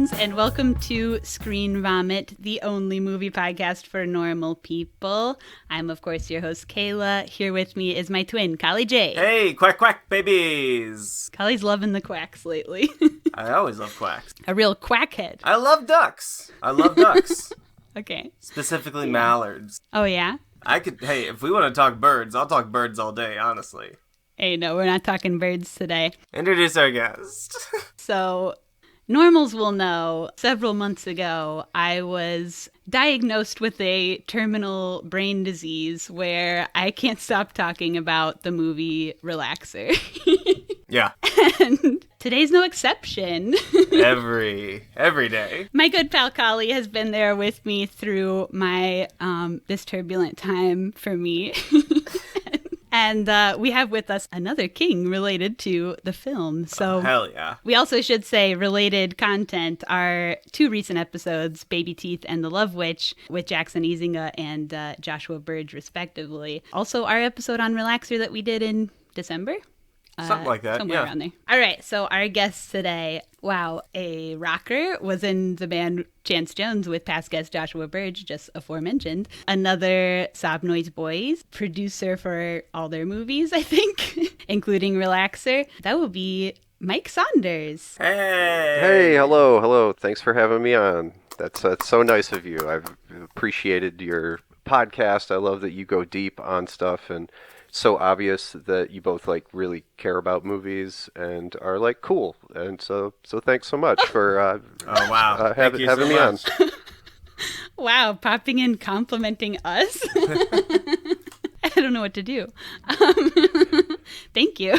friends, and welcome to ScreenVomit, the only movie podcast for normal people. I'm, of course, your host, Kayla. Here with me is my twin, Collie J. Hey, quack, quack, babies. Collie's loving the quacks lately. I always love quacks. A real quackhead. I love ducks. Okay. Specifically mallards. Oh, yeah? Hey, if we want to talk birds, I'll talk birds all day, honestly. Hey, no, we're not talking birds today. Introduce our guest. So, normals will know, several months ago, I was diagnosed with a terminal brain disease where I can't stop talking about the movie Relaxer. Yeah. And today's no exception. Every day. My good pal Collie has been there with me through my this turbulent time for me. And we have with us another king related to the film. So hell yeah. We also should say related content are two recent episodes, Baby Teeth and The Love Witch, with Jackson Easinga and Joshua Burge, respectively. Also, our episode on Relaxer that we did in December. Something like that, somewhere yeah. around there. All right, so our guest today, wow, a rocker, was in the band Chance Jones with past guest Joshua Burge, just aforementioned. Another Sob Noisse boys, producer for all their movies, I think, including Relaxer. That will be Mike Saunders. Hey, hello. Thanks for having me on. That's so nice of you. I've appreciated your podcast. I love that you go deep on stuff, and so obvious that you both like really care about movies and are like cool, and so thanks so much for having me on. Wow, popping in complimenting us. I don't know what to do. Thank you.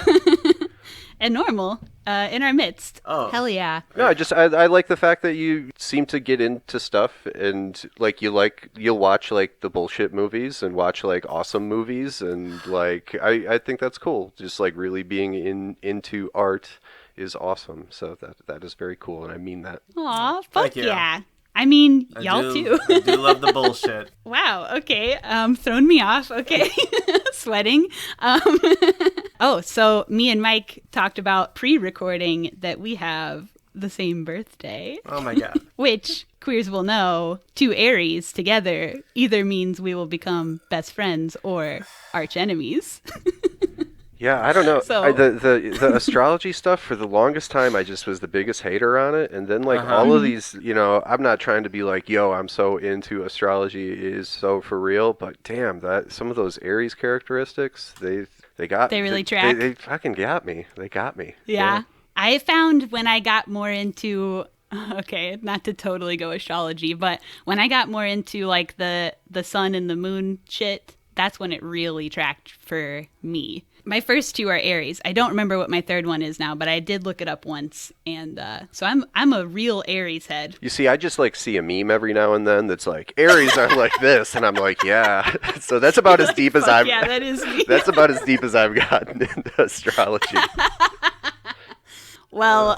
And normal in our midst. Oh. Hell yeah. No, I like the fact that you seem to get into stuff, and you'll watch like the bullshit movies and watch like awesome movies, and like I think that's cool. Just like really being into art is awesome. So that is very cool, and I mean that. Aw, fuck Thank you. Yeah. I mean, y'all too. I do love the bullshit. Wow, okay. Thrown me off, okay. Sweating. So me and Mike talked about pre-recording that we have the same birthday. Oh my god. Which, queers will know, two Aries together either means we will become best friends or arch enemies. Yeah, I don't know. So the astrology stuff, for the longest time, I just was the biggest hater on it. And then, like, all of these, I'm not trying to be like, yo, I'm so into astrology, it is so for real. But damn, some of those Aries characteristics, they really track. They fucking got me. They got me. Yeah. I found when I got more into, okay, not to totally go astrology, but when I got more into, like, the sun and the moon shit, that's when it really tracked for me. My first two are Aries. I don't remember what my third one is now, but I did look it up once, and so I'm a real Aries head. You see, I just like see a meme every now and then that's like Aries are like this, and I'm like, yeah. So that's about as deep as I've. Yeah, that is me. That's about as deep as I've gotten into astrology. Well,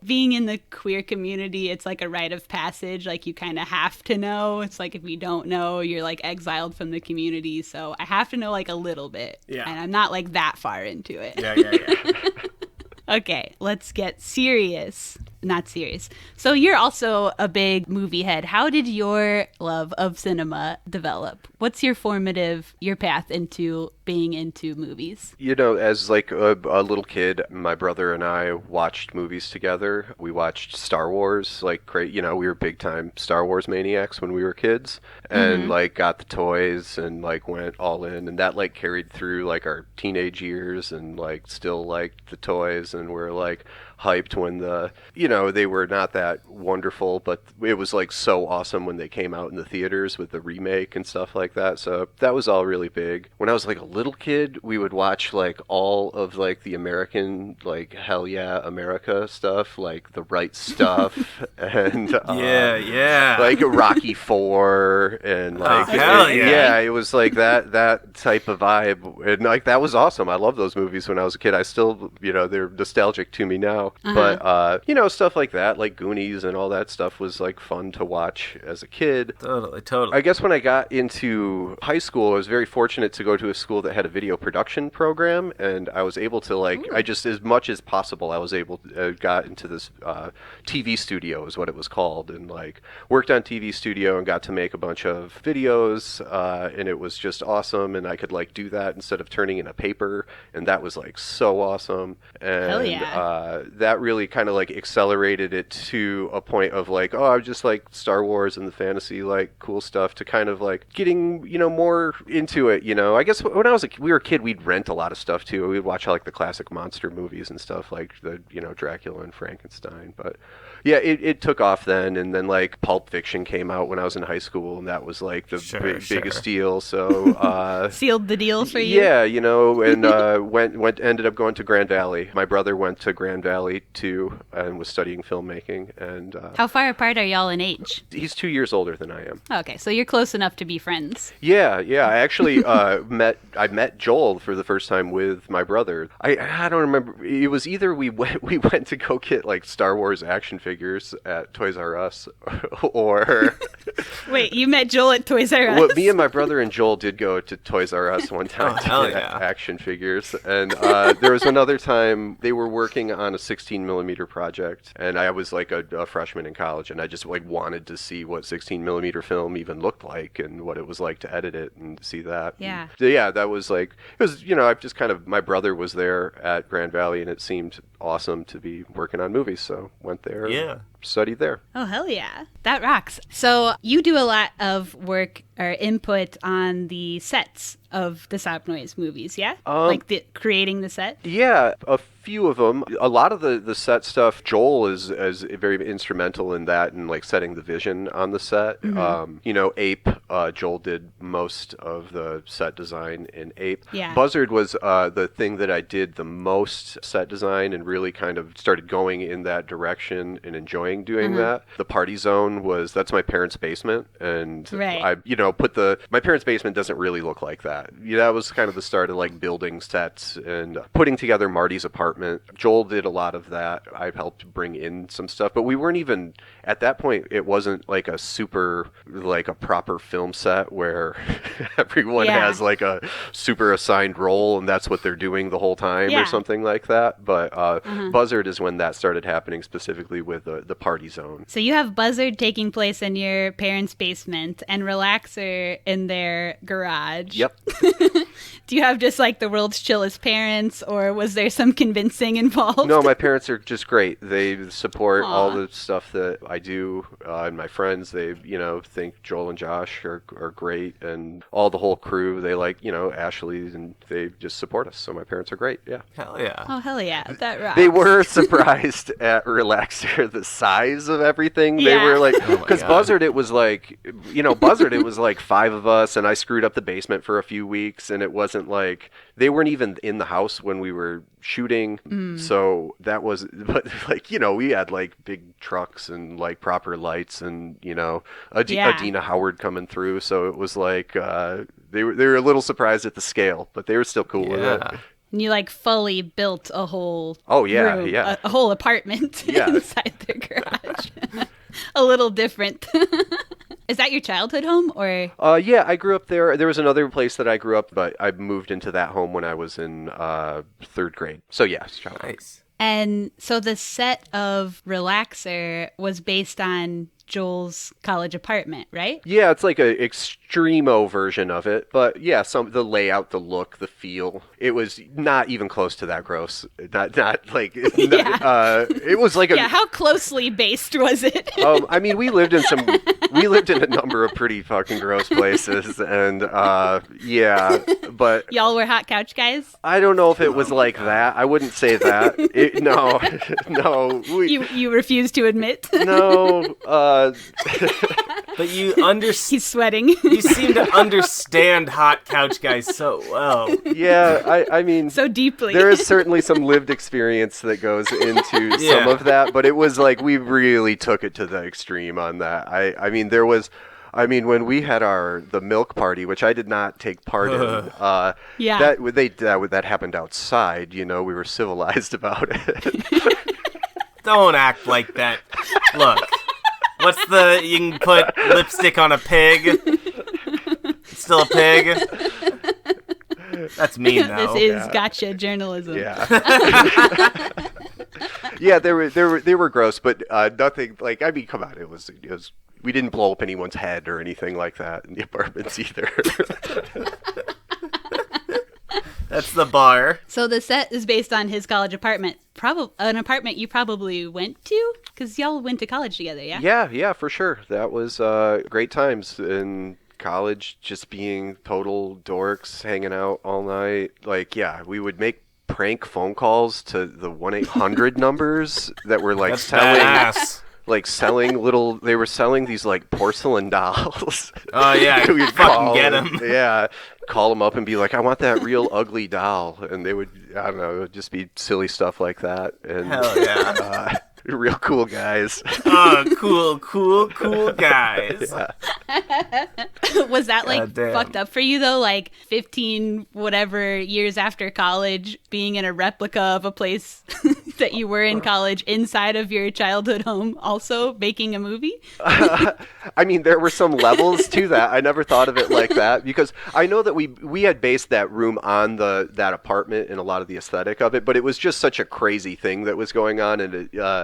being in the queer community, it's like a rite of passage. Like, you kind of have to know. It's like if you don't know, you're like exiled from the community. So I have to know like a little bit. Yeah. And I'm not like that far into it. Yeah. Okay, let's get serious. Not serious. So you're also a big movie head. How did your love of cinema develop? What's your path into being into movies? As like a little kid, my brother and I watched movies together. We watched Star Wars, like great. We were big time Star Wars maniacs when we were kids, and like got the toys and like went all in, and that like carried through like our teenage years, and like still liked the toys, and we're like hyped when they were not that wonderful, but it was like so awesome when they came out in the theaters with the remake and stuff like that. So that was all really big. When I was like a little kid, we would watch like all of like the American, like Hell Yeah America stuff, like The Right Stuff and like Rocky IV and like hell yeah. It was like that type of vibe, and like that was awesome. I love those movies when I was a kid. I still they're nostalgic to me now. But stuff like that, like Goonies and all that stuff was like fun to watch as a kid. Totally. I guess when I got into high school, I was very fortunate to go to a school school that had a video production program, and I was able to I just, as much as possible, I was able to, got into this TV studio is what it was called, and worked on TV studio and got to make a bunch of videos, and it was just awesome, and I could do that instead of turning in a paper, and that was so awesome. And Hell yeah. that really kind of accelerated it to a point of oh, I just Star Wars and the fantasy cool stuff, to kind of getting more into it. I guess when we were a kid, we'd rent a lot of stuff too. We'd watch the classic monster movies and stuff, the Dracula and Frankenstein. But yeah, it took off then, and then Pulp Fiction came out when I was in high school, and that was the biggest deal. So sealed the deal for you. Yeah, and ended up going to Grand Valley. My brother went to Grand Valley too, and was studying filmmaking. And how far apart are y'all in age? He's 2 years older than I am. Okay, so you're close enough to be friends. Yeah. I actually met Joel for the first time with my brother. I don't remember. It was either we went to go get Star Wars action figures at Toys R Us, or wait, you met Joel at Toys R Us? Well, me and my brother and Joel did go to Toys R Us one time to get action figures, and there was another time they were working on a 16mm project, and I was a freshman in college, and I just wanted to see what 16mm film even looked like and what it was like to edit it and see that. Yeah. And, yeah, that was it was, I've just kind of, my brother was there at Grand Valley, and it seemed awesome to be working on movies, so went there. Yeah. Studied there. Oh, hell yeah. That rocks. So you do a lot of work or input on the sets of the Sob Noisse movies, yeah? Creating the set? Yeah, a few of them. A lot of the set stuff, Joel is very instrumental in that, and setting the vision on the set. Mm-hmm. Ape, Joel did most of the set design in Ape. Yeah. Buzzard was the thing that I did the most set design, and really kind of started going in that direction and enjoying doing that. The party zone that's my parents' basement, and right. I my parents' basement doesn't really look like that. That was kind of the start of building sets and putting together Marty's apartment. Joel did a lot of that. I helped bring in some stuff, but we weren't even at that point. It wasn't a super a proper film set where everyone has a super assigned role and that's what they're doing the whole time or something like that. But Buzzard is when that started happening, specifically with the party zone. So you have Buzzard taking place in your parents' basement and Relaxer in their garage. Yep. Do you have just the world's chillest parents, or was there some convincing involved? No, my parents are just great. They support all the stuff that I do, and my friends, they, think Joel and Josh are great, and all the whole crew, they Ashley, and they just support us. So my parents are great. Yeah. Hell yeah. Oh, hell yeah. That rocks. They were surprised at Relaxer, the size of everything. They were because Buzzard, it was Buzzard, it was 5 of us, and I screwed up the basement for a few weeks, and it wasn't they weren't even in the house when we were shooting. So that was, but we had big trucks and proper lights, and Adina Howard coming through. So it was they were a little surprised at the scale, but they were still cool with it. And you fully built a whole room, a whole apartment inside their garage. A little different. Is that your childhood home, or? Yeah, I grew up there. There was another place that I grew up, but I moved into that home when I was in 3rd grade. So yeah, it's childhood. Nice. And so the set of Relaxer was based on Joel's college apartment, right? Yeah, it's a extremo version of it, but yeah, the layout, the look, the feel. It was not even close to that gross. Not it was how closely based was it? I mean, we lived in a number of pretty fucking gross places, and but y'all were hot couch guys? I don't know if it was like that. I wouldn't say that. No. You refuse to admit? No. But you He's sweating. You seem to understand hot couch guys so well. Yeah, I mean, so deeply. There is certainly some lived experience that goes into some of that, but it was we really took it to the extreme on that. I mean, when we had the milk party, which I did not take part in, that happened outside. We were civilized about it. Don't act like that. Look. You can put lipstick on a pig. It's still a pig. That's mean, though. This is gotcha journalism. Yeah. Yeah, they were gross, but nothing like. I mean, come on, it was. We didn't blow up anyone's head or anything like that in the apartments either. That's the bar. So the set is based on his college apartment. An apartment you probably went to? Because y'all went to college together, yeah? Yeah, for sure. That was great times in college, just being total dorks, hanging out all night. Like, yeah, we would make prank phone calls to the 1-800 numbers that were like That's selling... badass. Like they were selling these like porcelain dolls. Oh yeah, We'd fucking get them. Yeah, call them up and be like, I want that real ugly doll. And they would, I don't know, it would just be silly stuff like that. And, Hell yeah. Real cool guys. Cool guys. Yeah. Was that like Damn. fucked up for you though? Like 15 whatever years after college, being in a replica of a place that you were in college inside of your childhood home, also making a movie? I mean, there were some levels to that. I never thought of it like that because I know that we had based that room on that apartment and a lot of the aesthetic of it, but it was just such a crazy thing that was going on in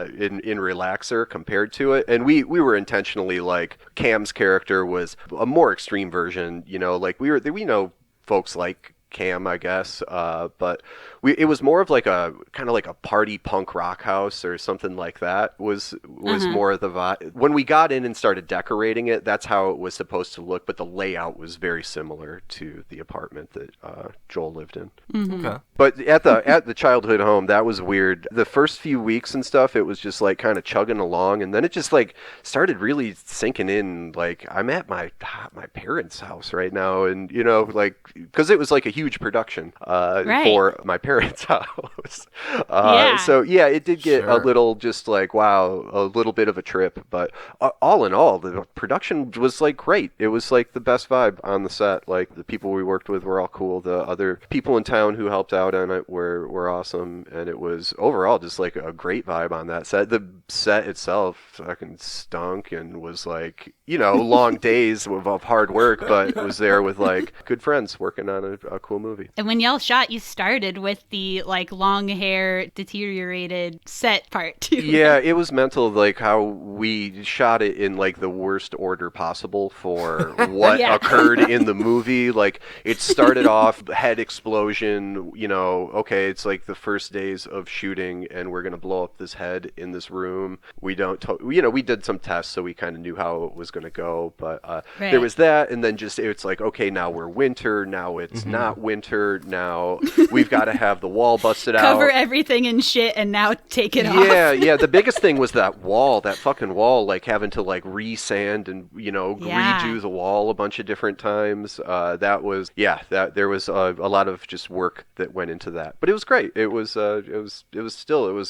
Relaxer compared to it. And we were intentionally like, Cam's character was a more extreme version, you know, like we know folks like Cam, I guess, but it was more of like a kind of like a party punk rock house or something like that was more of the vibe. When we got in and started decorating it, that's how it was supposed to look, but the layout was very similar to the apartment that Joel lived in. Mm-hmm. Okay. But at the childhood home, that was weird. The first few weeks and stuff, it was just like kind of chugging along, and then it just like started really sinking in. Like, I'm at my parents' house right now, and you know, like, because it was like a huge production for my parents' house. So yeah, it did get a little just like, wow, a little bit of a trip. But all in all, the production was like great. It was like the best vibe on the set. Like the people we worked with were all cool. The other people in town who helped out on it were awesome, and it was overall just like a great vibe on that set. The set itself fucking stunk and was like, you know, long days of hard work, but it was there with like good friends working on a cool movie. And when y'all shot, you started with the like long hair deteriorated set part too. Yeah, it was mental, like how we shot it in like the worst order possible for what occurred in the movie. Like it started off head explosion, you know, okay, it's like the first days of shooting and we're going to blow up this head in this room. We did some tests so we kind of knew how it was going to go, but there was that, and then just it's like, okay, now we're winter, now it's not winter, now we've got to have the wall busted out. Cover everything in shit and now take it off. Yeah, the biggest thing was that fucking wall, like having to like re-sand and, you know, redo the wall a bunch of different times. There was a lot of just work that went into that, but it was great. It was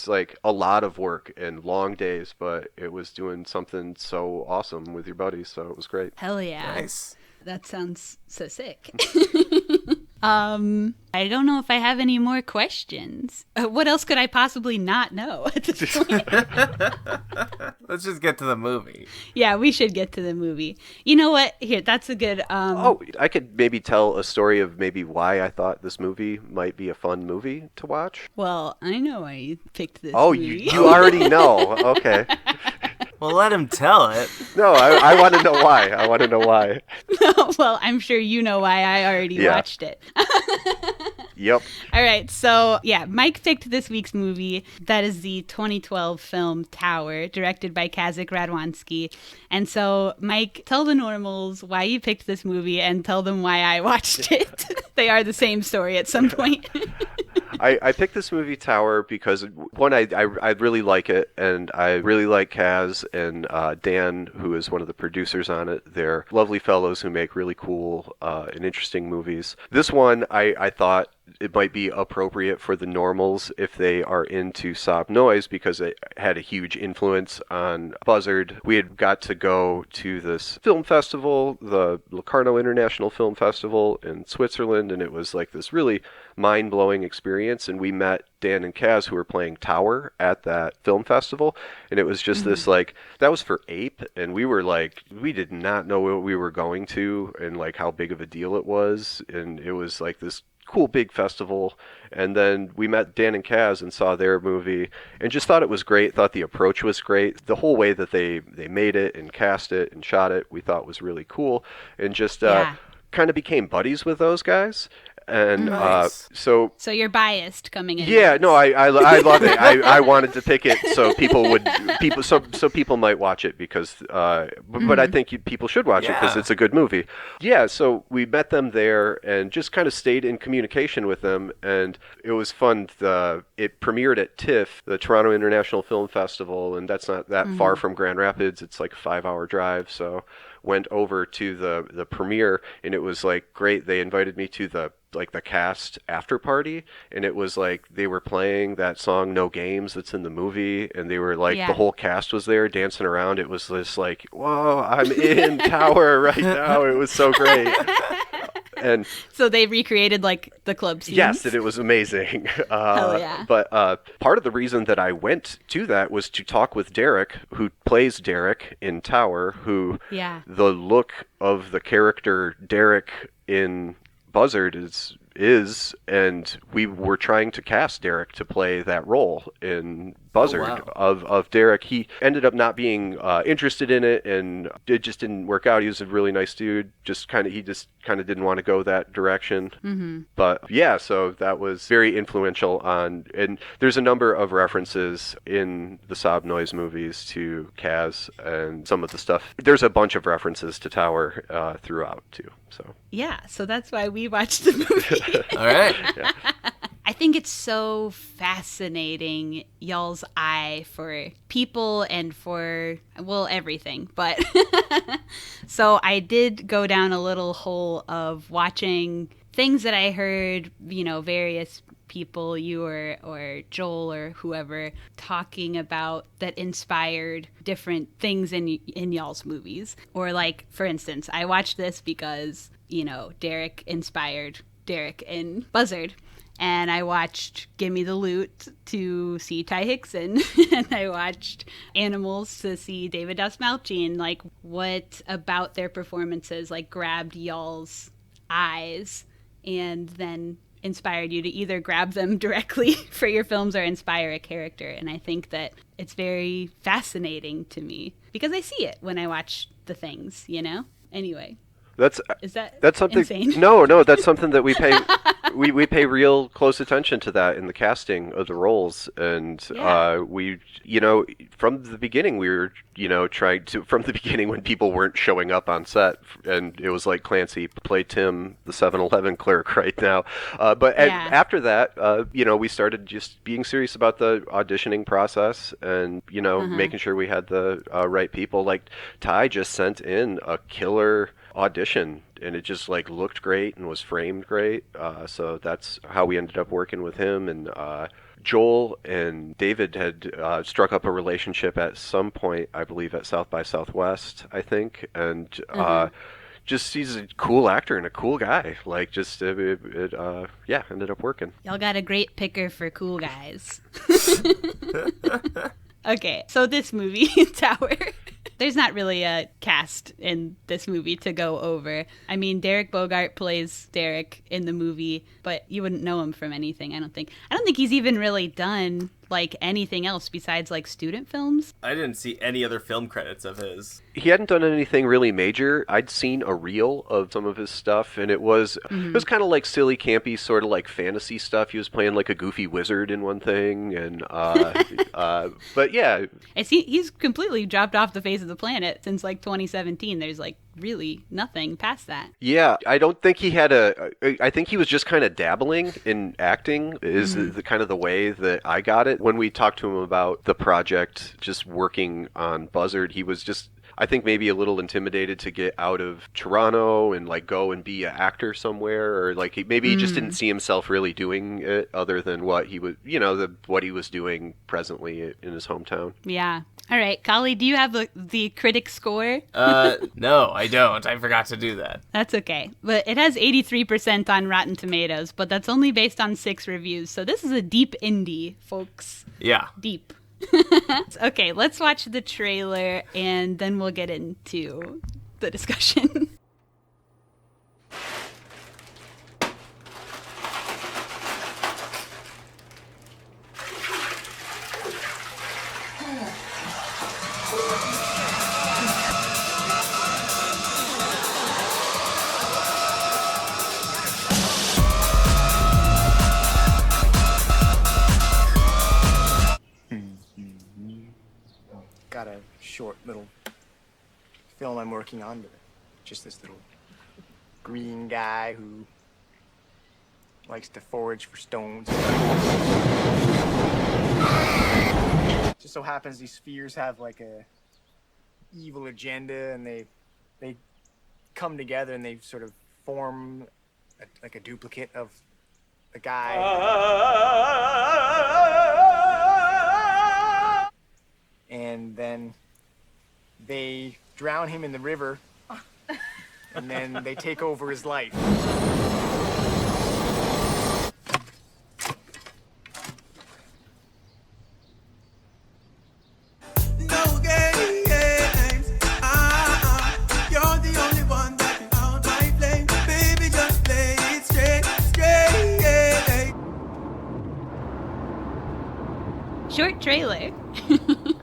like a lot of work and long days, but it was doing something so awesome with your buddies, so it was great. Hell yeah. Nice. That sounds so sick. I don't know if I have any more questions. What else could I possibly not know at this point? Let's just get to the movie. Yeah, we should get to the movie. You know what? Here, that's a good... I could maybe tell a story of maybe why I thought this movie might be a fun movie to watch. Well, I know why you picked this movie. You already know. Okay. Well, let him tell it. No, I want to know why. No, well, I'm sure you know why. I already watched it. Yep. All right. So, yeah, Mike picked this week's movie. That is the 2012 film Tower, directed by Kazik Radwanski. And so, Mike, tell the normals why you picked this movie and tell them why I watched it. They are the same story at some point. I picked this movie Tower because, one, I really like it, and I really like Kaz and Dan, who is one of the producers on it. They're lovely fellows who make really cool and interesting movies. This one, I thought it might be appropriate for the normals if they are into Sob Noisse because it had a huge influence on Buzzard. We had got to go to this film festival, the Locarno International Film Festival in Switzerland, and it was like this really mind-blowing experience, and we met Dan and Kaz, who were playing Tower at that film festival, and it was just this like, that was for Ape, and we were like, we did not know what we were going to and like how big of a deal it was, and it was like this cool big festival. And then we met Dan and Kaz and saw their movie and just thought it was great, thought the approach was great. The whole way that they made it and cast it and shot it, we thought was really cool. And just kind of became buddies with those guys. And Nice. so you're biased coming in. yeah, no, I love it. I wanted to pick it so people might watch it because but I think people should watch it because it's a good movie. Yeah, so we met them there and just kind of stayed in communication with them, and it was fun. It premiered at TIFF, the Toronto International Film Festival, and that's not that far from Grand Rapids. It's like a 5-hour drive, so went over to the premiere, and it was like great. They invited me to the cast after party, and it was like they were playing that song No Games that's in the movie, and they were like the whole cast was there dancing around. It was this like, whoa, I'm in Tower right now. It was so great. And so they recreated like the club scenes. Yes, and it was amazing. Hell yeah. But part of the reason that I went to that was to talk with Derek, who plays Derek in Tower, who the look of the character Derek in Buzzard is, and we were trying to cast Derek to play that role in Buzzard of Derek. He ended up not being interested in it, and it just didn't work out. He was a really nice dude. He just kind of didn't want to go that direction. But yeah, so that was very influential on, and there's a number of references in the Sob Noisse movies to Kaz and some of the stuff. There's a bunch of references to Tower throughout too. So yeah, so that's why we watched the movie. All right. Yeah. I think it's so fascinating, y'all's eye for people and for, well, everything. But so I did go down a little hole of watching things that I heard, various people, you or Joel or whoever, talking about that inspired different things in y'all's movies. Or like, for instance, I watched this because, Derek inspired Derek in Buzzard. And I watched Gimme the Loot to see Ty Hickson. And I watched Animals to see David Dastmalchian. Like, what about their performances, like, grabbed y'all's eyes and then inspired you to either grab them directly for your films or inspire a character? And I think that it's very fascinating to me because I see it when I watch the things, Anyway. That's something. Insane? No, that's something that we pay. we pay real close attention to that in the casting of the roles, and we, from the beginning we were, trying to, from the beginning when people weren't showing up on set, and it was like Clancy played Tim, the 7-Eleven clerk right now, but after that, we started just being serious about the auditioning process, and making sure we had the right people. Like Ty just sent in a killer audition, and it just like looked great and was framed great, so that's how we ended up working with him. And Joel and David had struck up a relationship at some point, I believe at South by Southwest, I think, and just he's a cool actor and a cool guy. Like, just it ended up working. Y'all got a great picker for cool guys. Okay, so this movie, Tower, there's not really a cast in this movie to go over. I mean, Derek Bogart plays Derek in the movie, but you wouldn't know him from anything, I don't think. I don't think he's even really done, like, anything else besides, like, student films. I didn't see any other film credits of his. He hadn't done anything really major. I'd seen a reel of some of his stuff, and it was kind of like silly, campy, sort of like fantasy stuff. He was playing like a goofy wizard in one thing, and but yeah, he's completely dropped off the face of the planet since like 2017. There's like really nothing past that. Yeah, I don't think he had I think he was just kind of dabbling in acting is the kind of the way that I got it. When we talked to him about the project, just working on Buzzard, he was just, I think, maybe a little intimidated to get out of Toronto and like go and be an actor somewhere, or like he just didn't see himself really doing it other than what he was, what he was doing presently in his hometown. Yeah. All right, Collie, do you have the critic score? No, I don't. I forgot to do that. That's okay. But it has 83% on Rotten Tomatoes, but that's only based on 6 reviews. So this is a deep indie, folks. Yeah. Deep. Okay, let's watch the trailer and then we'll get into the discussion. little film I'm working on, but just this little green guy who likes to forage for stones. Just so happens these spheres have like a evil agenda, and they come together and they sort of form like a duplicate of the guy. And then they drown him in the river, and then they take over his life. Short trailer.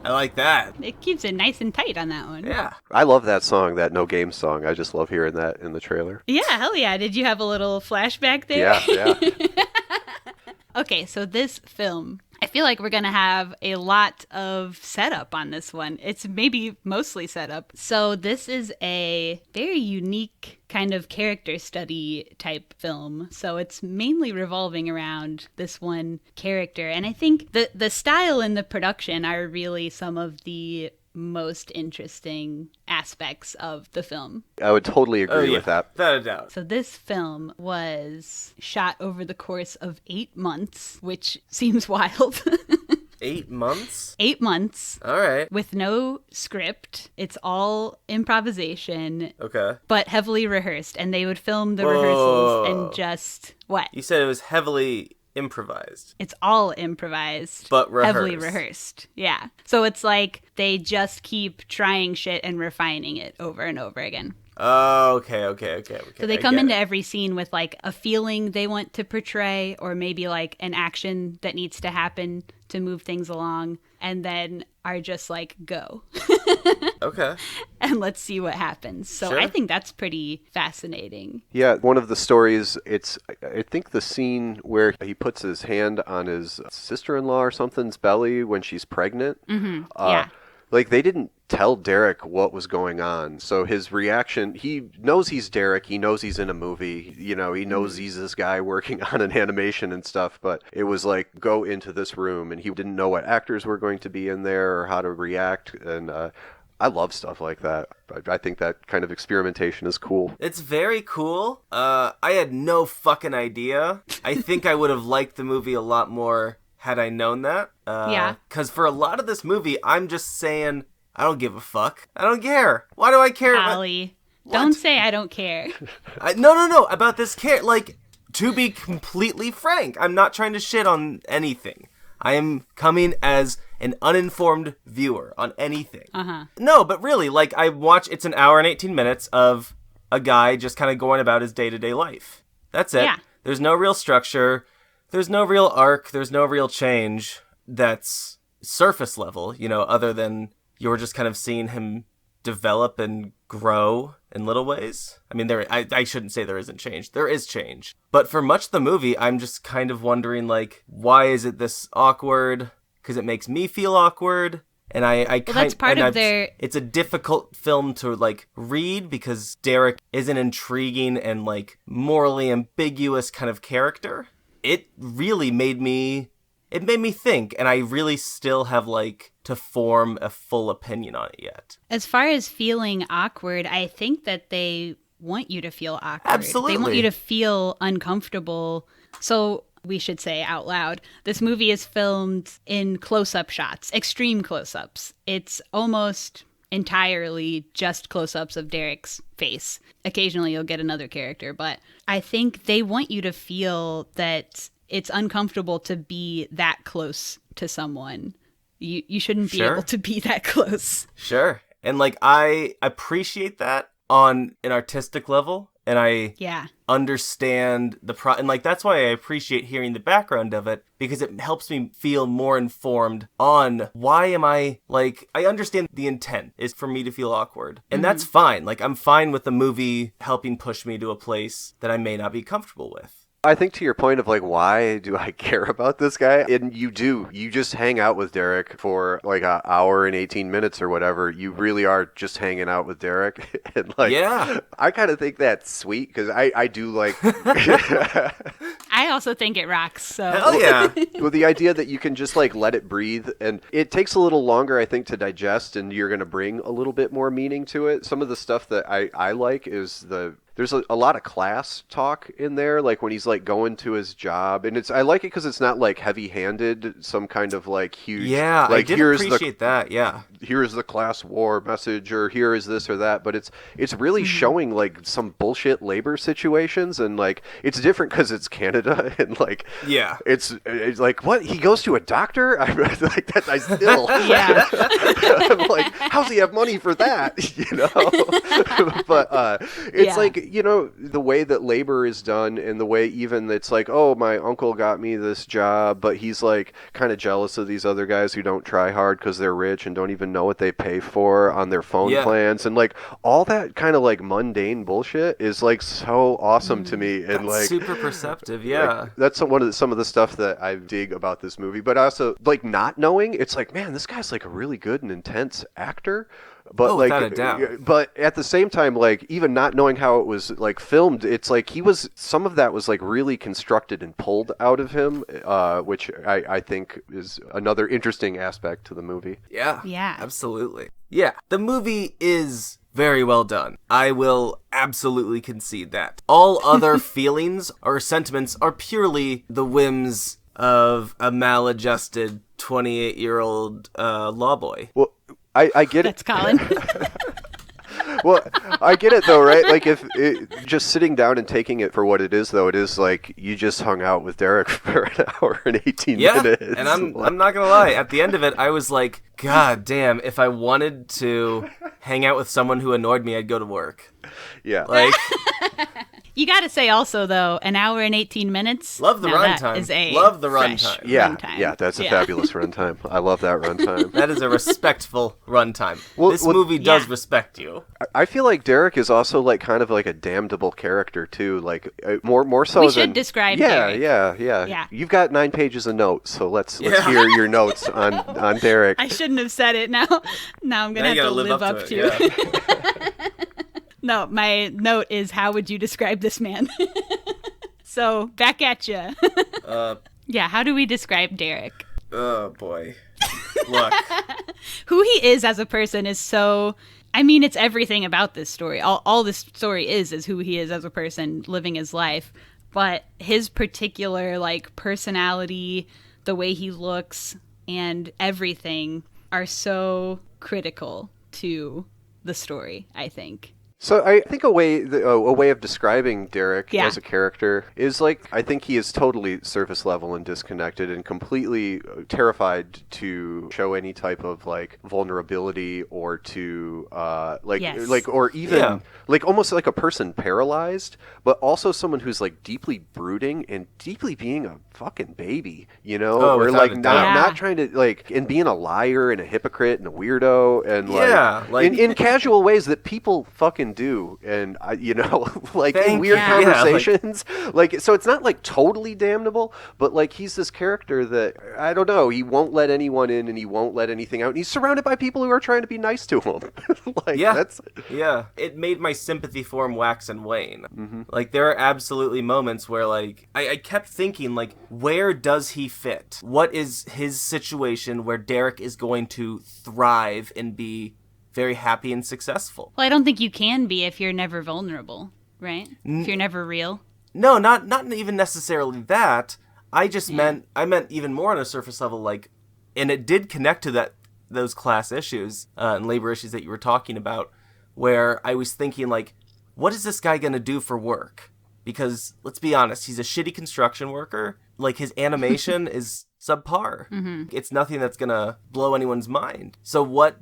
I like that. It keeps it nice and tight on that one. Yeah. I love that song, that No Game song. I just love hearing that in the trailer. Yeah, hell yeah. Did you have a little flashback there? Yeah. Okay, so this film, I feel like we're going to have a lot of setup on this one. It's maybe mostly setup. So this is a very unique kind of character study type film. So it's mainly revolving around this one character. And I think the style and the production are really some of the most interesting aspects of the film. I would totally agree with that. Without a doubt. So this film was shot over the course of 8 months, which seems wild. 8 months? 8 months. All right. With no script. It's all improvisation. Okay. But heavily rehearsed. And they would film the rehearsals and just... What? You said it was heavily improvised. It's all improvised. But rehearsed. Heavily rehearsed. Yeah. So it's like they just keep trying shit and refining it over and over again. Oh, okay. So they come into every scene with like a feeling they want to portray, or maybe like an action that needs to happen to move things along, and then are just like, go. Okay. And let's see what happens. So Sure. I think that's pretty fascinating. Yeah, one of the stories, I think the scene where he puts his hand on his sister-in-law or something's belly when she's pregnant. Mm-hmm. Yeah. Like, they didn't tell Derek what was going on. So his reaction, he knows he's Derek. He knows he's in a movie. You know, he knows he's this guy working on an animation and stuff. But it was like, go into this room. And he didn't know what actors were going to be in there or how to react. And I love stuff like that. I think that kind of experimentation is cool. It's very cool. I had no fucking idea. I think I would have liked the movie a lot more had I known that. Yeah. Because for a lot of this movie, I'm just saying, I don't give a fuck. I don't care. Why do I care? Ollie, don't say I don't care. No. About this care. Like, to be completely frank, I'm not trying to shit on anything. I am coming as an uninformed viewer on anything. Uh-huh. No, but really, like, it's an hour and 18 minutes of a guy just kind of going about his day-to-day life. That's it. Yeah. There's no real structure. There's no real arc. There's no real change that's surface level, you know, other than you're just kind of seeing him develop and grow in little ways. I mean, I shouldn't say there isn't change. There is change. But for much of the movie, I'm just kind of wondering, like, why is it this awkward? Because it makes me feel awkward. And that's part of their... It's a difficult film to, like, read because Derek is an intriguing and, like, morally ambiguous kind of character. It really made me think, and I really still have, like, to form a full opinion on it yet. As far as feeling awkward, I think that they want you to feel awkward. Absolutely. They want you to feel uncomfortable. So we should say out loud, this movie is filmed in close-up shots, extreme close-ups. It's almost entirely just close-ups of Derek's face. Occasionally you'll get another character, but I think they want you to feel that it's uncomfortable to be that close to someone. You shouldn't be able to be that close. Sure. And, like, I appreciate that on an artistic level, and I understand and like that's why I appreciate hearing the background of it, because it helps me feel more informed on why am I like, I understand the intent is for me to feel awkward, and that's fine. Like I'm fine with the movie helping push me to a place that I may not be comfortable with. I think to your point of like, why do I care about this guy? And you just hang out with Derek for like an hour and 18 minutes or whatever. You really are just hanging out with Derek. And like, yeah, I kind of think that's sweet because I do like. I also think it rocks. So. Hell yeah. Well, the idea that you can just like let it breathe, and it takes a little longer, I think, to digest, and you're going to bring a little bit more meaning to it. Some of the stuff that I like is there's a lot of class talk in there, like when he's like going to his job, and I like it because it's not like heavy-handed, some kind of like huge. Yeah, like, I did appreciate that. Yeah, here's the class war message, or here is this or that, but it's really showing like some bullshit labor situations, and like it's different because it's Canada, and like it's like what he goes to a doctor. I'm like that. I still I'm like, how's he have money for that? You know, but it's like. You know, the way that labor is done, and the way even it's like, oh, my uncle got me this job, but he's like kind of jealous of these other guys who don't try hard because they're rich and don't even know what they pay for on their phone plans, and like all that kind of like mundane bullshit is like so awesome to me, and that's like super perceptive. Yeah, like, that's some of the stuff that I dig about this movie. But also like not knowing, it's like, man, this guy's like a really good and intense actor. But like, without a doubt. But at the same time, like even not knowing how it was like filmed, it's like some of that was like really constructed and pulled out of him, which I think is another interesting aspect to the movie. Yeah, absolutely. Yeah, the movie is very well done. I will absolutely concede that. All other feelings or sentiments are purely the whims of a maladjusted 28-year-old lawboy. Well, I get it. That's Colin. Well, I get it though, right? Like just sitting down and taking it for what it is, though, it is like you just hung out with Derek for an hour and 18 minutes. Yeah, and I'm not gonna lie. At the end of it, I was like, God damn! If I wanted to hang out with someone who annoyed me, I'd go to work. Yeah, like. You got to say also, though, an hour and 18 minutes. Love the runtime. Love the runtime. Yeah, that's a fabulous runtime. I love that runtime. That is a respectful runtime. This movie does respect you. I feel like Derek is also like kind of like a damnable character too. Like more so. We should describe. Derek. Yeah. You've got 9 pages of notes, so let's hear your notes on Derek. I shouldn't have said it. Now I'm gonna have to live up to it. No, my note is, how would you describe this man? So, back at you. Yeah, how do we describe Derek? Oh, boy. Look. Who he is as a person is so... I mean, it's everything about this story. All this story is who he is as a person living his life. But his particular, like, personality, the way he looks, and everything are so critical to the story, I think. So I think a way of describing Derek as a character is like, I think he is totally surface level and disconnected and completely terrified to show any type of like vulnerability or to or even like almost like a person paralyzed, but also someone who's like deeply brooding and deeply being a fucking baby, you know, or like not trying to like, and being a liar and a hypocrite and a weirdo and like in casual ways that people fucking do, and you know, like in weird conversations, like so it's not like totally damnable, but like he's this character that I don't know, he won't let anyone in and he won't let anything out, and he's surrounded by people who are trying to be nice to him. It made my sympathy for him wax and wane. Mm-hmm. Like there are absolutely moments where like I kept thinking like, where does he fit? What is his situation where Derek is going to thrive and be very happy and successful? Well, I don't think you can be if you're never vulnerable, right? If you're never real. No, not even necessarily that. I just meant even more on a surface level, like, and it did connect to those class issues and labor issues that you were talking about, where I was thinking like, what is this guy gonna do for work? Because let's be honest, he's a shitty construction worker. Like his animation is subpar. Mm-hmm. It's nothing that's gonna blow anyone's mind. So where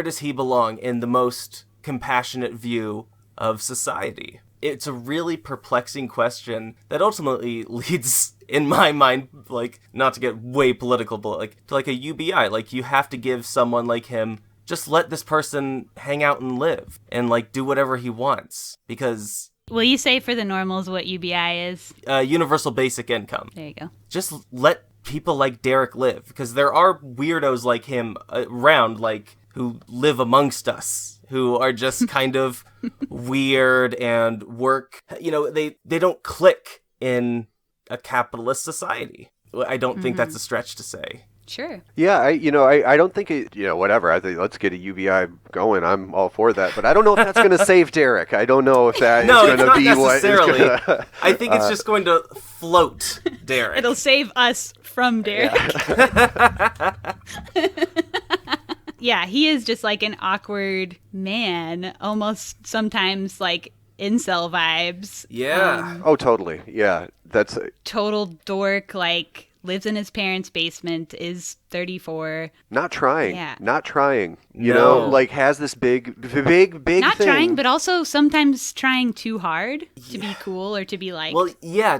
does he belong in the most compassionate view of society? it's a really perplexing question that ultimately leads, in my mind, like, not to get way political, but like to like a UBI. Like, you have to give someone like him, just let this person hang out and live and like do whatever he wants, because Will you say for the normals what UBI is? Universal basic income. There you go. Just let people like Derek live, because there are weirdos like him around, like, who live amongst us, who are just kind of weird and work, you know, they don't click in a capitalist society. I don't think that's a stretch to say. Sure. Yeah, I don't think it, whatever. I think let's get a UBI going. I'm all for that. But I don't know if that's going to save Derek. I don't know if that is going to be what is going to... I think it's just going to float Derek. It'll save us from Derek. Yeah, he is just like an awkward man, almost sometimes like incel vibes. Yeah. Oh, totally. Yeah, that's... Total dork, like... lives in his parents' basement, is 34. Not trying. Yeah. Not trying. You No. know, like has this big Not thing. trying, but also sometimes trying too hard to be cool or to be liked. Well, yeah,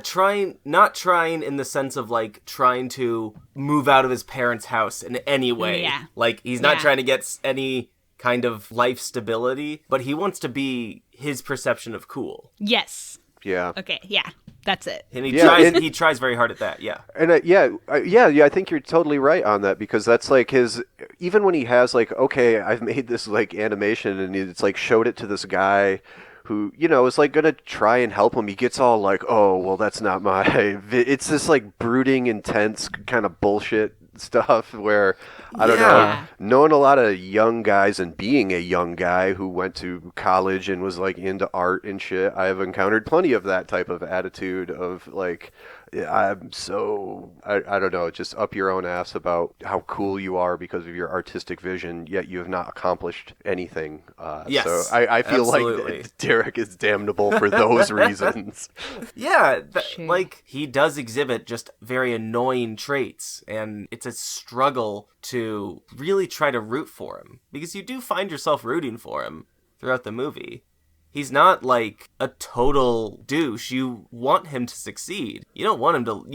not trying in the sense of like trying to move out of his parents' house in any way. Yeah. Like, he's not Yeah. trying to get any kind of life stability, but he wants to be his perception of cool. Yes. Yeah. Okay, yeah. That's it. And he tries very hard at that, yeah. And I think you're totally right on that, because that's like his, even when he has like, okay, I've made this like animation and it's like showed it to this guy who, is like going to try and help him. He gets all like, oh, well, that's not it's this like brooding, intense kind of bullshit stuff where, I don't know, knowing a lot of young guys and being a young guy who went to college and was like into art and shit, I have encountered plenty of that type of attitude of like, I'm so, I don't know, just up your own ass about how cool you are because of your artistic vision, yet you have not accomplished anything. Yes, so I feel absolutely. like Derek is damnable for those reasons. Yeah, Sure. like, he does exhibit just very annoying traits, and it's a struggle to really try to root for him, because you do find yourself rooting for him throughout the movie. He's not like a total douche. You want him to succeed. You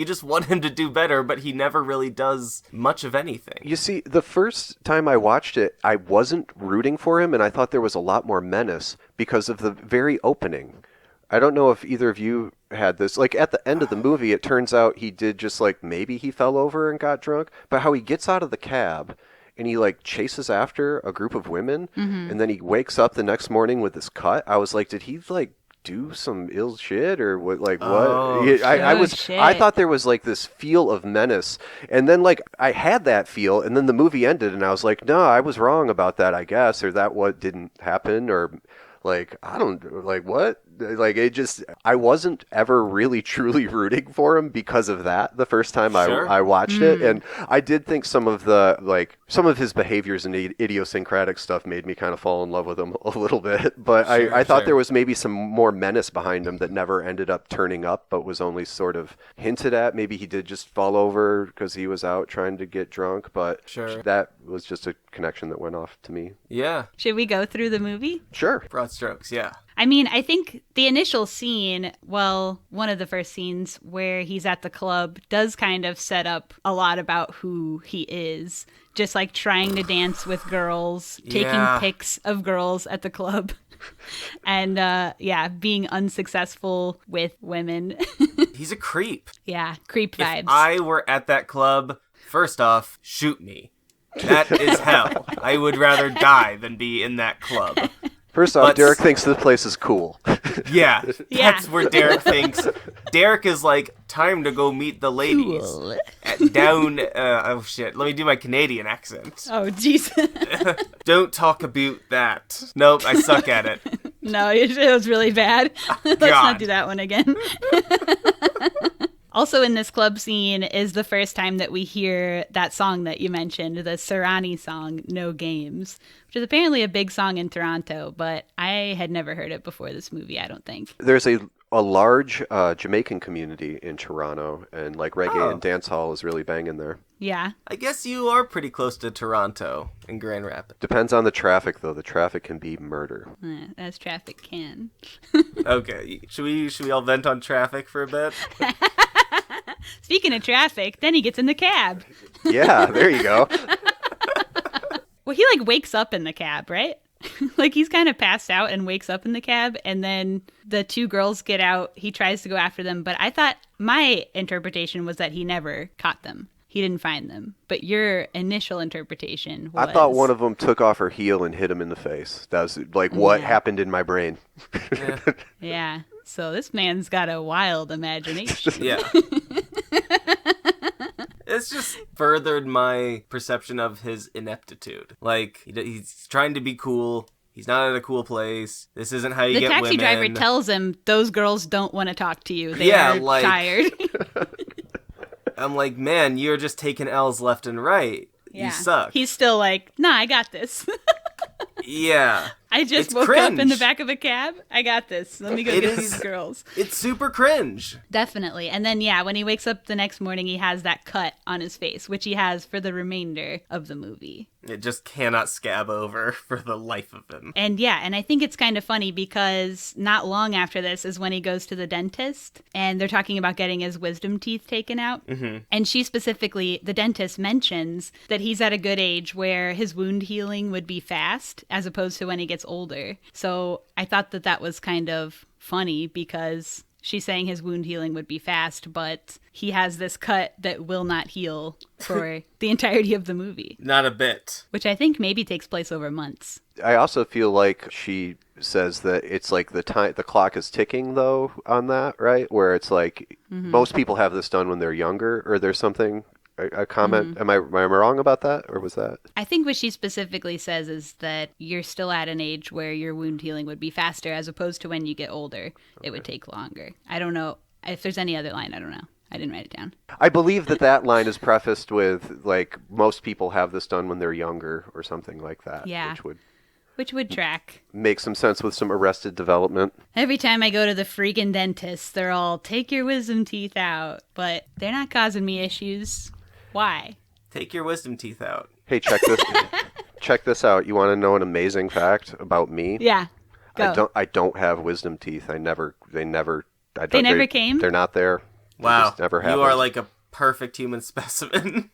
just want him to do better, but he never really does much of anything. You see, the first time I watched it, I wasn't rooting for him, and I thought there was a lot more menace because of the very opening. I don't know if either of you had this. Like, at the end of the movie, it turns out he did just, like, maybe he fell over and got drunk, but how he gets out of the cab and he, like, chases after a group of women, and then he wakes up the next morning with this cut. I was like, did he, like, do some ill shit or what? Like, what? Oh, I thought there was, like, this feel of menace, and then, like, I had that feel, and then the movie ended, and I was like, no, I was wrong about that, I guess, or that what didn't happen, or... like, I don't, like, what? Like, it just, I wasn't ever really truly rooting for him because of that the first time I watched it. And I did think some of his behaviors and idiosyncratic stuff made me kind of fall in love with him a little bit. But I thought there was maybe some more menace behind him that never ended up turning up, but was only sort of hinted at. Maybe he did just fall over because he was out trying to get drunk. But that was just a connection that went off to me. Yeah. Should we go through the movie? Sure. Broad strokes, yeah. I mean, I think the initial scene, well, one of the first scenes where he's at the club does kind of set up a lot about who he is. Just like trying to dance with girls, taking pics of girls at the club. And, being unsuccessful with women. He's a creep. Yeah, creep vibes. If I were at that club, first off, shoot me. That is hell. I would rather die than be in that club. First off, Derek thinks this place is cool. Yeah, that's where Derek thinks. Derek is like, time to go meet the ladies. Cool. Down, oh shit, let me do my Canadian accent. Oh, jeez. Don't talk about that. Nope, I suck at it. No, it was really bad. Let's not do that one again. Also in this club scene is the first time that we hear that song that you mentioned, the Sarani song, No Games, which is apparently a big song in Toronto, but I had never heard it before this movie, I don't think. There's a large Jamaican community in Toronto, and like reggae and dancehall is really banging there. Yeah. I guess you are pretty close to Toronto in Grand Rapids. Depends on the traffic, though. The traffic can be murder. As traffic can. Okay, should we all vent on traffic for a bit? Speaking of traffic, then he gets in the cab. Yeah, there you go. Well, he like wakes up in the cab, right? Like he's kind of passed out and wakes up in the cab, and then the two girls get out. He tries to go after them, but I thought my interpretation was that he never caught them. He didn't find them. But your initial interpretation was... I thought one of them took off her heel and hit him in the face. That was like what happened in my brain. Yeah. So this man's got a wild imagination. Yeah. It's just furthered my perception of his ineptitude. Like, he's trying to be cool. He's not at a cool place. This isn't how you get women. The taxi driver tells him those girls don't want to talk to you. They are tired. I'm like, man, you're just taking L's left and right. Yeah. You suck. He's still like, nah, I got this. Yeah. I just woke up in the back of a cab. I got this. Let me go get these girls. It's super cringe. Definitely. And then, yeah, when he wakes up the next morning, he has that cut on his face, which he has for the remainder of the movie. It just cannot scab over for the life of him. And yeah, and I think it's kind of funny because not long after this is when he goes to the dentist and they're talking about getting his wisdom teeth taken out. Mm-hmm. And she specifically, the dentist mentions that he's at a good age where his wound healing would be fast as opposed to when he gets older. So I thought that that was kind of funny because she's saying his wound healing would be fast, but he has this cut that will not heal for the entirety of the movie. Not a bit. Which I think maybe takes place over months. I also feel like she says that it's like the clock is ticking though on that, right? Where it's like most people have this done when they're younger, or there's something. A comment. Am I wrong about that, or was that? I think what she specifically says is that you're still at an age where your wound healing would be faster, as opposed to when you get older, it would take longer. I don't know if there's any other line. I don't know. I didn't write it down. I believe that line is prefaced with like most people have this done when they're younger, or something like that. Yeah. Which would track. Make some sense with some Arrested Development. Every time I go to the freaking dentist, they're all, take your wisdom teeth out. But they're not causing me issues. Why? Take your wisdom teeth out. Hey, check this. Check this out. You want to know an amazing fact about me? Yeah. Go. I don't have wisdom teeth. They never came? They're not there. Wow. Just never happened. You are like a perfect human specimen.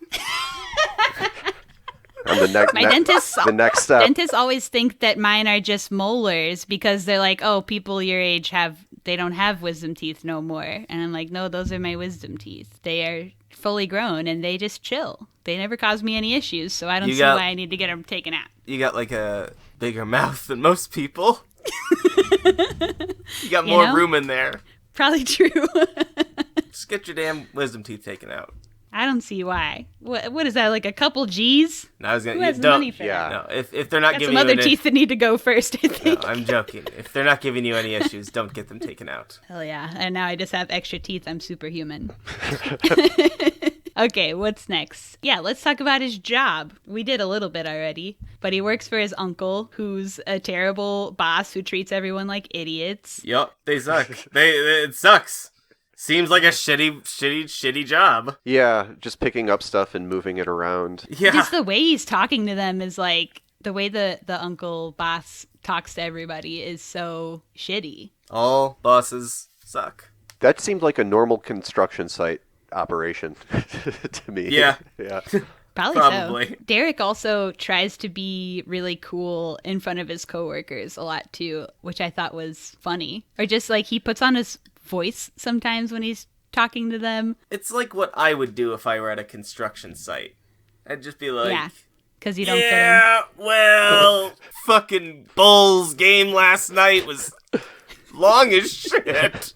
The next step. Dentists always think that mine are just molars because they're like, oh, people your age they don't have wisdom teeth no more. And I'm like, no, those are my wisdom teeth. They are fully grown and they just chill. They never cause me any issues, so I don't see why I need to get them taken out. You got like a bigger mouth than most people. You got more room in there. Probably true. Just get your damn wisdom teeth taken out. I don't see why. What is that, like a couple G's? No, I was gonna. Who has money for that? No, if they're not got giving some you other teeth that need to go first, I think. No, I'm joking. If they're not giving you any issues, don't get them taken out. Hell yeah! And now I just have extra teeth. I'm superhuman. Okay, what's next? Yeah, let's talk about his job. We did a little bit already, but he works for his uncle, who's a terrible boss who treats everyone like idiots. Yup, they suck. It sucks. Seems like a shitty job. Yeah, just picking up stuff and moving it around. Yeah. Just the way he's talking to them is like, the way the uncle boss talks to everybody is so shitty. All bosses suck. That seemed like a normal construction site operation to me. Yeah. Yeah. Probably. So. Derek also tries to be really cool in front of his coworkers a lot too, which I thought was funny. Or just like he puts on his voice sometimes when he's talking to them. It's like what I would do if I were at a construction site. I'd just be like, yeah, because you don't fit in. Yeah, well, fucking Bulls game last night was long as shit.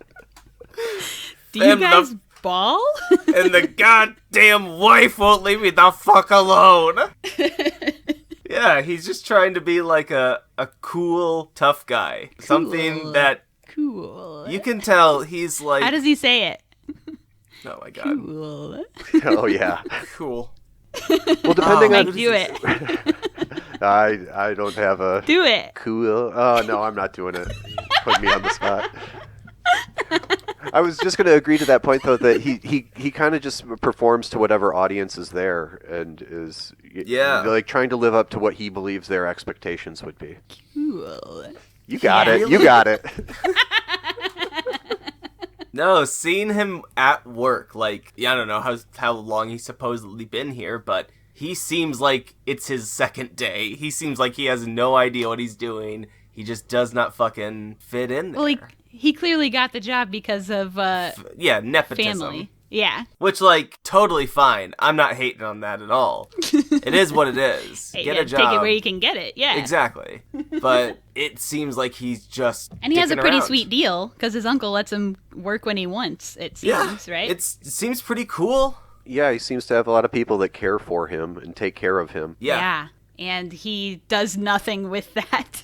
Do you guys ball? And the goddamn wife won't leave me the fuck alone. Yeah, he's just trying to be like a cool, tough guy. Cool. Something that cool. You can tell he's like... How does he say it? Oh my god. Cool. Oh yeah. Cool. Well, depending on... do it. I don't have a... Do it. Cool. Oh, no, I'm not doing it. Put me on the spot. I was just going to agree to that point, though, that he kind of just performs to whatever audience is there and is like trying to live up to what he believes their expectations would be. Cool. You got it. You got it. No, seeing him at work, like, I don't know how long he's supposedly been here, but he seems like it's his second day. He seems like he has no idea what he's doing. He just does not fucking fit in there. Well, he clearly got the job because of nepotism. family. Yeah. Which, like, totally fine. I'm not hating on that at all. It is what it is. Hey, Get a job. Take it where you can get it. Yeah. Exactly. But it seems like he's just And he has a dicking pretty around. sweet deal because his uncle lets him work when he wants, it seems, right? It seems pretty cool. Yeah, he seems to have a lot of people that care for him and take care of him. Yeah. And he does nothing with that.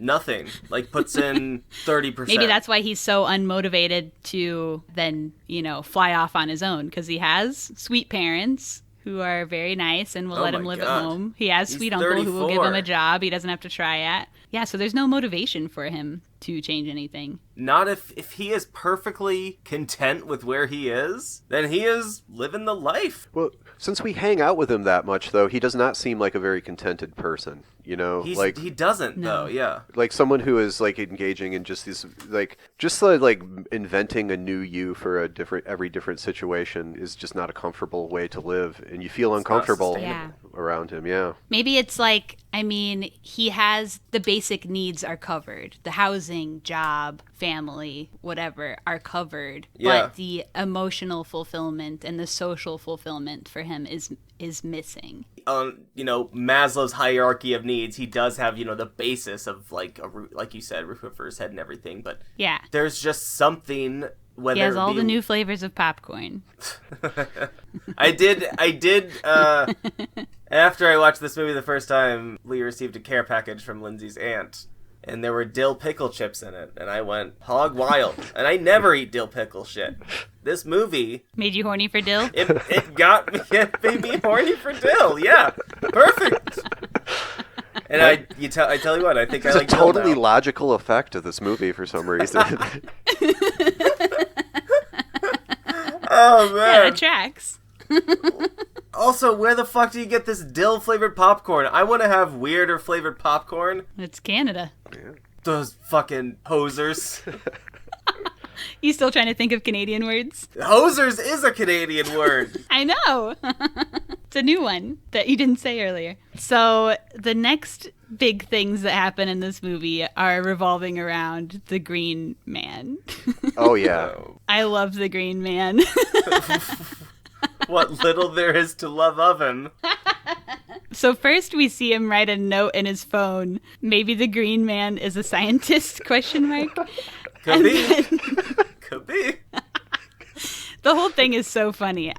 Nothing. Like, puts in 30%. Maybe that's why he's so unmotivated to then, fly off on his own, because he has sweet parents who are very nice and will let him live at home. He has sweet uncle who will give him a job he doesn't have to try at. Yeah, so there's no motivation for him to change anything. Not if he is perfectly content with where he is, then he is living the life. Well, since we hang out with him that much, though, he does not seem like a very contented person. He doesn't, though, yeah. Like someone who is, like, engaging in just these, like inventing a new you for every different situation is just not a comfortable way to live. And you feel uncomfortable around him, yeah. Maybe it's like, he has the basic needs are covered. The housing, job, family, whatever are covered. Yeah. But the emotional fulfillment and the social fulfillment for him is missing. Maslow's hierarchy of needs, he does have, the basis of, like, like you said, roof over his head and everything, but there's just something, whether he has all the new flavors of popcorn. I did, after I watched this movie the first time, Lee received a care package from Lindsay's aunt, and there were dill pickle chips in it, and I went hog wild, and I never eat dill pickle shit. This movie made you horny for dill? It made me horny for dill, yeah. Perfect. And I tell you what, I think it's I like a totally dill now. logical effect of this movie for some reason. Oh, man. Yeah, it tracks. Also, where the fuck do you get this dill-flavored popcorn? I want to have weirder flavored popcorn. It's Canada. Yeah. Those fucking hosers. You still trying to think of Canadian words? Hosers is a Canadian word. I know. It's a new one that you didn't say earlier. So the next big things that happen in this movie are revolving around the Green Man. Oh, yeah. I love the Green Man. What little there is to love of him. So first we see him write a note in his phone. Maybe the Green Man is a scientist, ? Could be. Could be. The whole thing is so funny.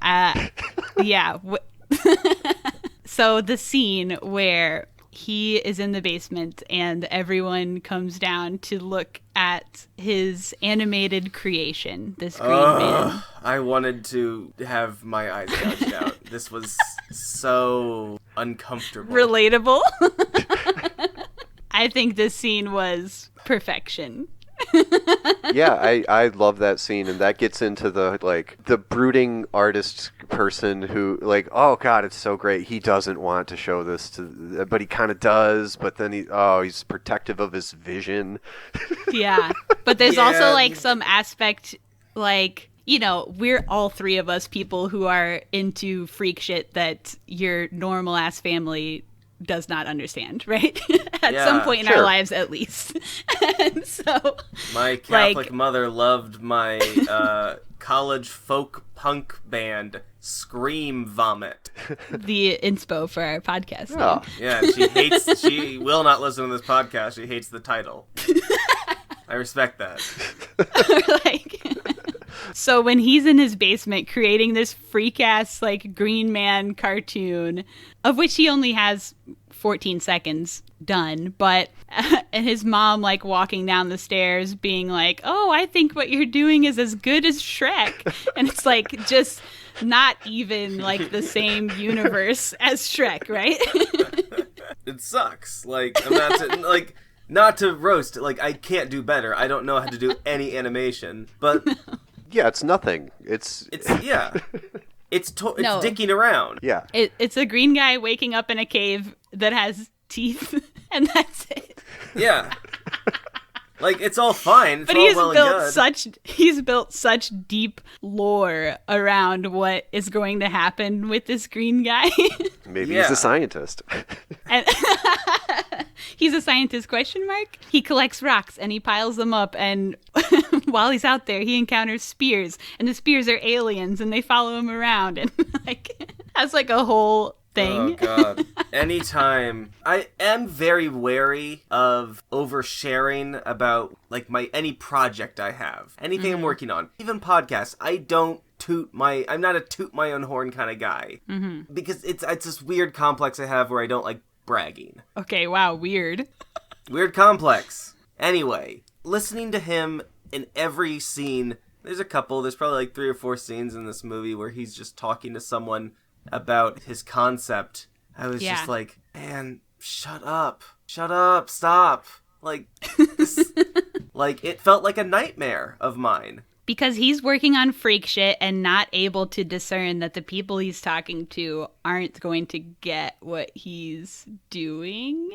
So the scene where he is in the basement and everyone comes down to look at his animated creation, this Green Man. I wanted to have my eyes gouged out. This was so uncomfortable. Relatable. I think this scene was perfection. Yeah, I love that scene, and that gets into the brooding artist person who, like, oh god, it's so great. He doesn't want to show this to, but he kind of does. But then he's protective of his vision. Yeah, but there's also like some aspect, like, we're all three of us people who are into freak shit that your normal ass family does not understand, right? At some point in our lives, at least. And so, my Catholic mother loved my college folk punk band, ScreenVomit. The inspo for our podcast. Oh. Yeah, she will not listen to this podcast. She hates the title. I respect that. So when he's in his basement creating this freak-ass, like, Green Man cartoon, of which he only has 14 seconds done, but and his mom, like, walking down the stairs being like, oh, I think what you're doing is as good as Shrek. And it's, like, just not even, like, the same universe as Shrek, right? It sucks. Like, I'm not to roast, like, I can't do better. I don't know how to do any animation, but Yeah, it's nothing. It's yeah. It's No. dicking around. Yeah. It's a green guy waking up in a cave that has teeth, and that's it. Yeah. Like, it's all fine. It's But all well and good. he's built such deep lore around what is going to happen with this green guy. Maybe Yeah. he's a scientist. And he's a scientist, question mark? He collects rocks and he piles them up, and while he's out there he encounters spears, and the spears are aliens and they follow him around, and like has like a whole thing. Oh, God. Anytime. I am very wary of oversharing about, like, any project I have. Anything I'm working on. Even podcasts. I'm not a toot my own horn kind of guy. Mm-hmm. Because it's this weird complex I have where I don't like bragging. Okay, wow, weird. Weird complex. Anyway, listening to him in every scene, there's probably like 3 or 4 scenes in this movie where he's just talking to someone about his concept. I was just like, man, shut up, stop. Like, this, like, it felt like a nightmare of mine. Because he's working on freak shit and not able to discern that the people he's talking to aren't going to get what he's doing.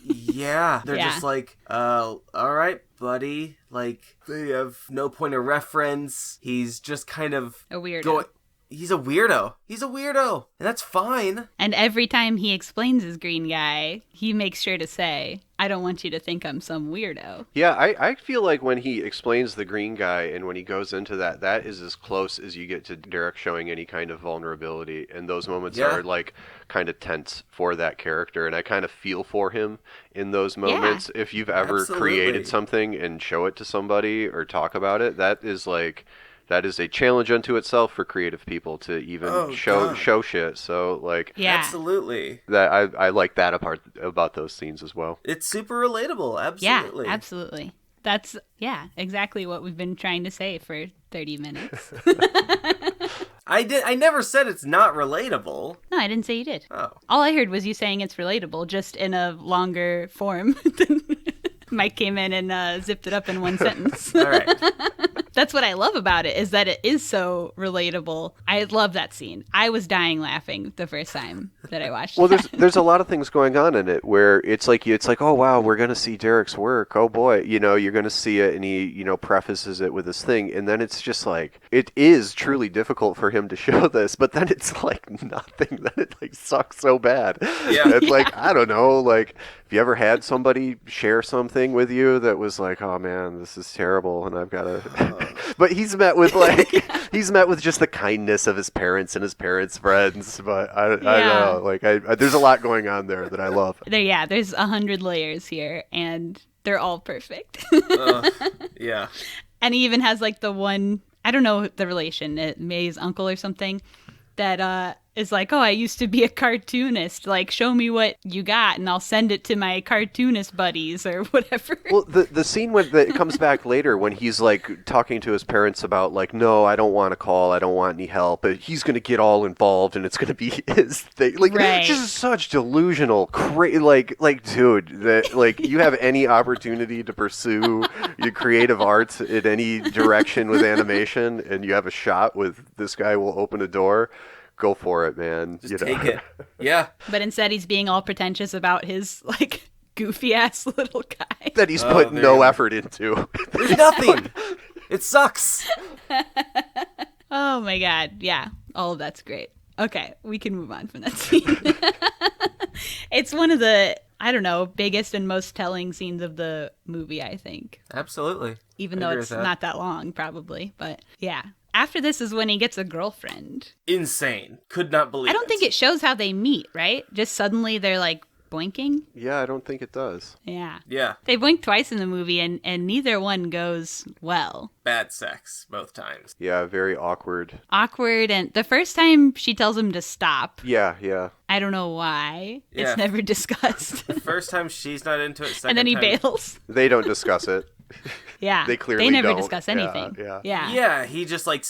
Yeah, they're just like, all right, buddy. Like, they have no point of reference. He's just kind of A weirdo. He's a weirdo. And that's fine. And every time he explains his green guy, he makes sure to say, I don't want you to think I'm some weirdo. Yeah, I feel like when he explains the green guy and when he goes into that is as close as you get to Derek showing any kind of vulnerability. And those moments are like kind of tense for that character. And I kind of feel for him in those moments. If you've ever created something and show it to somebody or talk about it, that is a challenge unto itself for creative people to even show shit. So like, absolutely. That I like that about those scenes as well. It's super relatable. Absolutely. Yeah, absolutely. That's exactly what we've been trying to say for 30 minutes. I never said it's not relatable. No, I didn't say you did. Oh. All I heard was you saying it's relatable, just in a longer form than Mike came in and zipped it up in one sentence. All right. That's what I love about it, is that it is so relatable. I love that scene. I was dying laughing the first time that I watched Well, it. there's a lot of things going on in it where it's like, oh wow, we're gonna see Derek's work. Oh boy, you're gonna see it, and he prefaces it with this thing, and then it's just like, it is truly difficult for him to show this, but then it's like nothing. Then it like sucks so bad. Yeah. It's like, I don't know, like, have you ever had somebody share something with you that was like, oh man, this is terrible, and I've got to. But he's met with just the kindness of his parents and his parents' friends. But I don't know, like there's a lot going on there that I love. There's 100 layers here, and they're all perfect. Yeah. And he even has like the one, I don't know the relation, May's uncle or something, that is like, oh, I used to be a cartoonist. Like, show me what you got, and I'll send it to my cartoonist buddies or whatever. Well, the scene that comes back later when he's like talking to his parents about like, no, I don't want to call, I don't want any help, but he's gonna get all involved and it's gonna be his thing. Like, right. Just such delusional, like, dude, that like you have any opportunity to pursue your creative arts in any direction with animation, and you have a shot with this guy will open a door. Go for it, man. Just take it. Yeah. But instead he's being all pretentious about his, like, goofy-ass little guy. That he's put no effort into. There's nothing. It sucks. Oh, my God. Yeah. All of that's great. Okay. We can move on from that scene. It's one of the, I don't know, biggest and most telling scenes of the movie, I think. Absolutely. Even though it's not that long, probably. But, yeah. After this is when he gets a girlfriend. Insane. Could not believe it. I don't think it shows how they meet, right? Just suddenly they're like boinking. Yeah, I don't think it does. Yeah. Yeah. They boink twice in the movie and neither one goes well. Bad sex both times. Yeah, very awkward. Awkward, and the first time she tells him to stop. Yeah. I don't know why. Yeah. It's never discussed. The first time she's not into it. Second And then he time, bails. They don't discuss it. Yeah. They clearly never don't. discuss anything. Yeah. Yeah, he just like,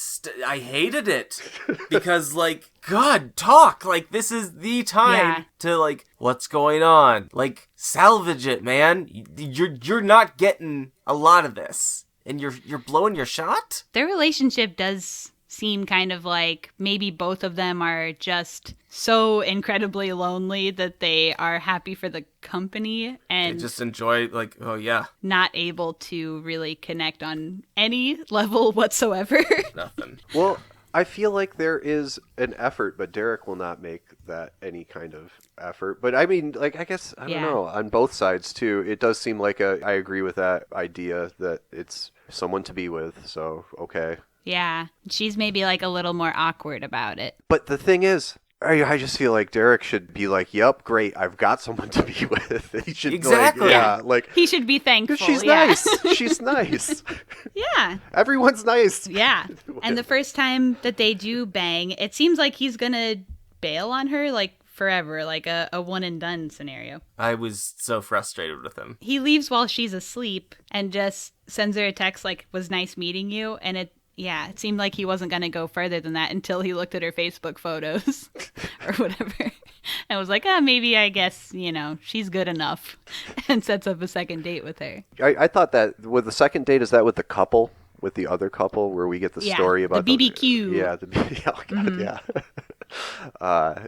I hated it. Because like, God, talk. Like, this is the time to like, what's going on? Like, salvage it, man. You're not getting a lot of this. and you're blowing your shot? Their relationship does seem kind of like maybe both of them are just so incredibly lonely that they are happy for the company and They just enjoy, like, oh yeah, not able to really connect on any level whatsoever. nothing. Well, I feel like there is an effort, but Derek will not make that any kind of effort. But I mean, like, I guess, I don't know, on both sides too, it does seem like I agree with that idea that it's someone to be with, so okay. Yeah, she's maybe like a little more awkward about it. But the thing is, I just feel like Derek should be like, "Yep, great, I've got someone to be with." He should Exactly. like He should be thankful. she's yeah. nice. She's nice. Yeah. Everyone's nice. Yeah. And the first time that they do bang, it seems like he's gonna bail on her like forever, like a one and done scenario. I was so frustrated with him. He leaves while she's asleep and just sends her a text like, "Was nice meeting you," and it seemed like he wasn't going to go further than that until he looked at her Facebook photos or whatever and was like, maybe I guess, she's good enough, and sets up a second date with her. I thought that with the second date, is that with the couple, with the other couple, where we get the story about the BBQ.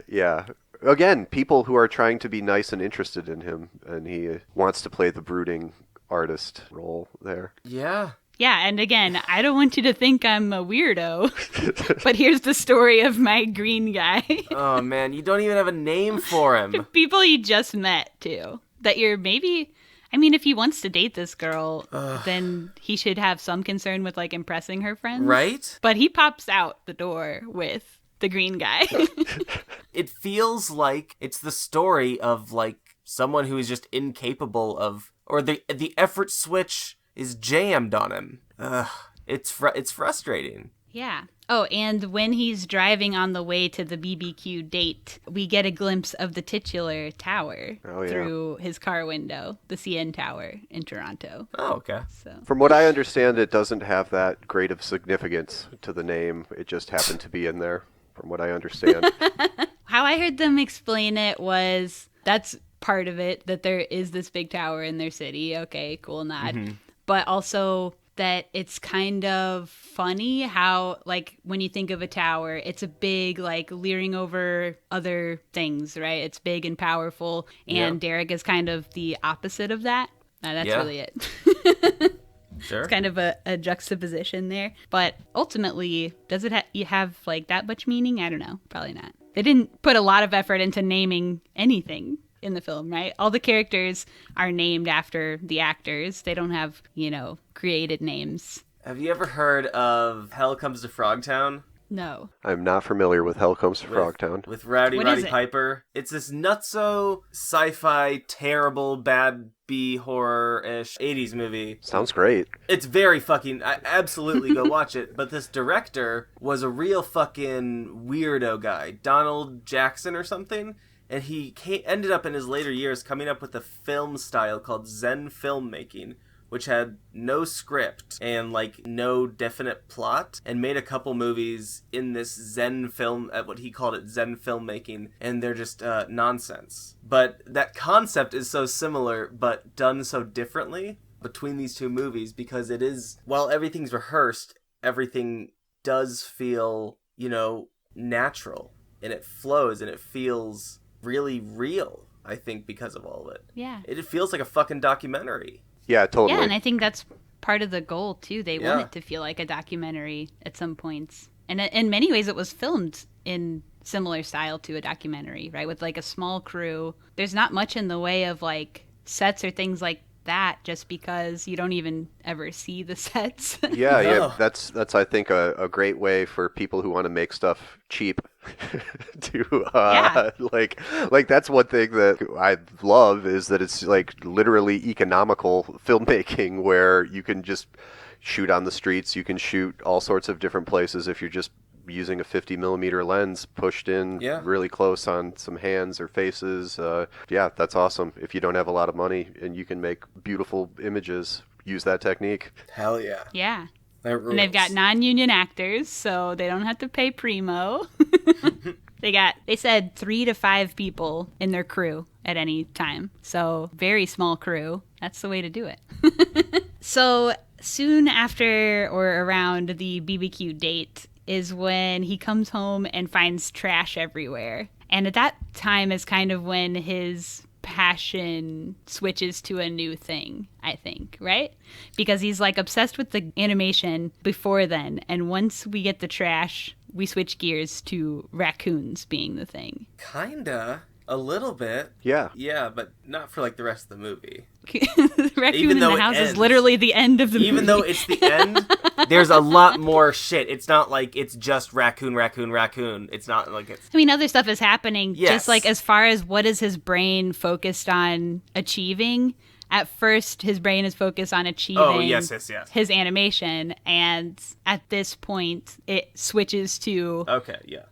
Yeah. Again, people who are trying to be nice and interested in him, and he wants to play the brooding artist role there. Yeah. Yeah, and again, I don't want you to think I'm a weirdo, but here's the story of my green guy. Oh man, you don't even have a name for him. People you just met, too. That you're maybe... I mean, if he wants to date this girl, then he should have some concern with, like, impressing her friends. Right? But he pops out the door with the green guy. It feels like it's the story of, like, someone who is just incapable of... Or the effort switch is jammed on him. It's frustrating. Yeah. Oh, and when he's driving on the way to the BBQ date, we get a glimpse of the titular tower through his car window, the CN Tower in Toronto. Oh, okay. So From what I understand, it doesn't have that great of significance to the name. It just happened to be in there, from what I understand. how I heard them explain it was that's part of it, that there is this big tower in their city. Okay, cool, nod. Mm-hmm. But also that it's kind of funny how, like, when you think of a tower, it's a big, like, leering over other things, right? It's big and powerful, and Derek is kind of the opposite of that. That's really it. Sure. It's kind of a juxtaposition there. But ultimately, does it have, like, that much meaning? I don't know. Probably not. They didn't put a lot of effort into naming anything in the film, right? All the characters are named after the actors. They don't have, created names. Have you ever heard of Hell Comes to Frogtown? No. I'm not familiar with Hell Comes to Frogtown. With Roddy What is it? Piper. It's this nutso, sci-fi, terrible, bad B-horror-ish 80s movie. Sounds great. It's very fucking... I absolutely go watch it. But this director was a real fucking weirdo guy. Donald Jackson or something. And he ended up in his later years coming up with a film style called Zen Filmmaking, which had no script and, like, no definite plot, and made a couple movies in this Zen film, at what he called it, Zen Filmmaking, and they're just nonsense. But that concept is so similar, but done so differently between these two movies, because it is, while everything's rehearsed, everything does feel, natural, and it flows, and it feels really real, I think, because of all of it. Yeah. It feels like a fucking documentary. Yeah, totally. Yeah, and I think that's part of the goal, too. They want it to feel like a documentary at some points. And in many ways, it was filmed in similar style to a documentary, right? With, like, a small crew. There's not much in the way of, like, sets or things like that, just because you don't even ever see the sets. Yeah. That's I think a great way for people who want to make stuff cheap to like that's one thing that I love, is that it's like literally economical filmmaking, where you can just shoot on the streets, you can shoot all sorts of different places if you're just using a 50 millimeter lens pushed in really close on some hands or faces. That's awesome. If you don't have a lot of money and you can make beautiful images, use that technique. Hell yeah. Yeah. That rules. And they've got non-union actors, so they don't have to pay primo. They said 3 to 5 people in their crew at any time. So very small crew. That's the way to do it. So soon after or around the BBQ date is when he comes home and finds trash everywhere. And at that time is kind of when his passion switches to a new thing, I think, right? Because he's like obsessed with the animation before then. And once we get the trash, we switch gears to raccoons being the thing. Kinda. A little bit. Yeah. Yeah, but not for like the rest of the movie. The raccoon in the house is literally the end of the movie. Even though it's the end, there's a lot more shit. It's not like it's just raccoon. It's not like it's... I mean, other stuff is happening. Yes. Just like as far as what is his brain focused on achieving. At first, his brain is focused on achieving his animation. And at this point, it switches to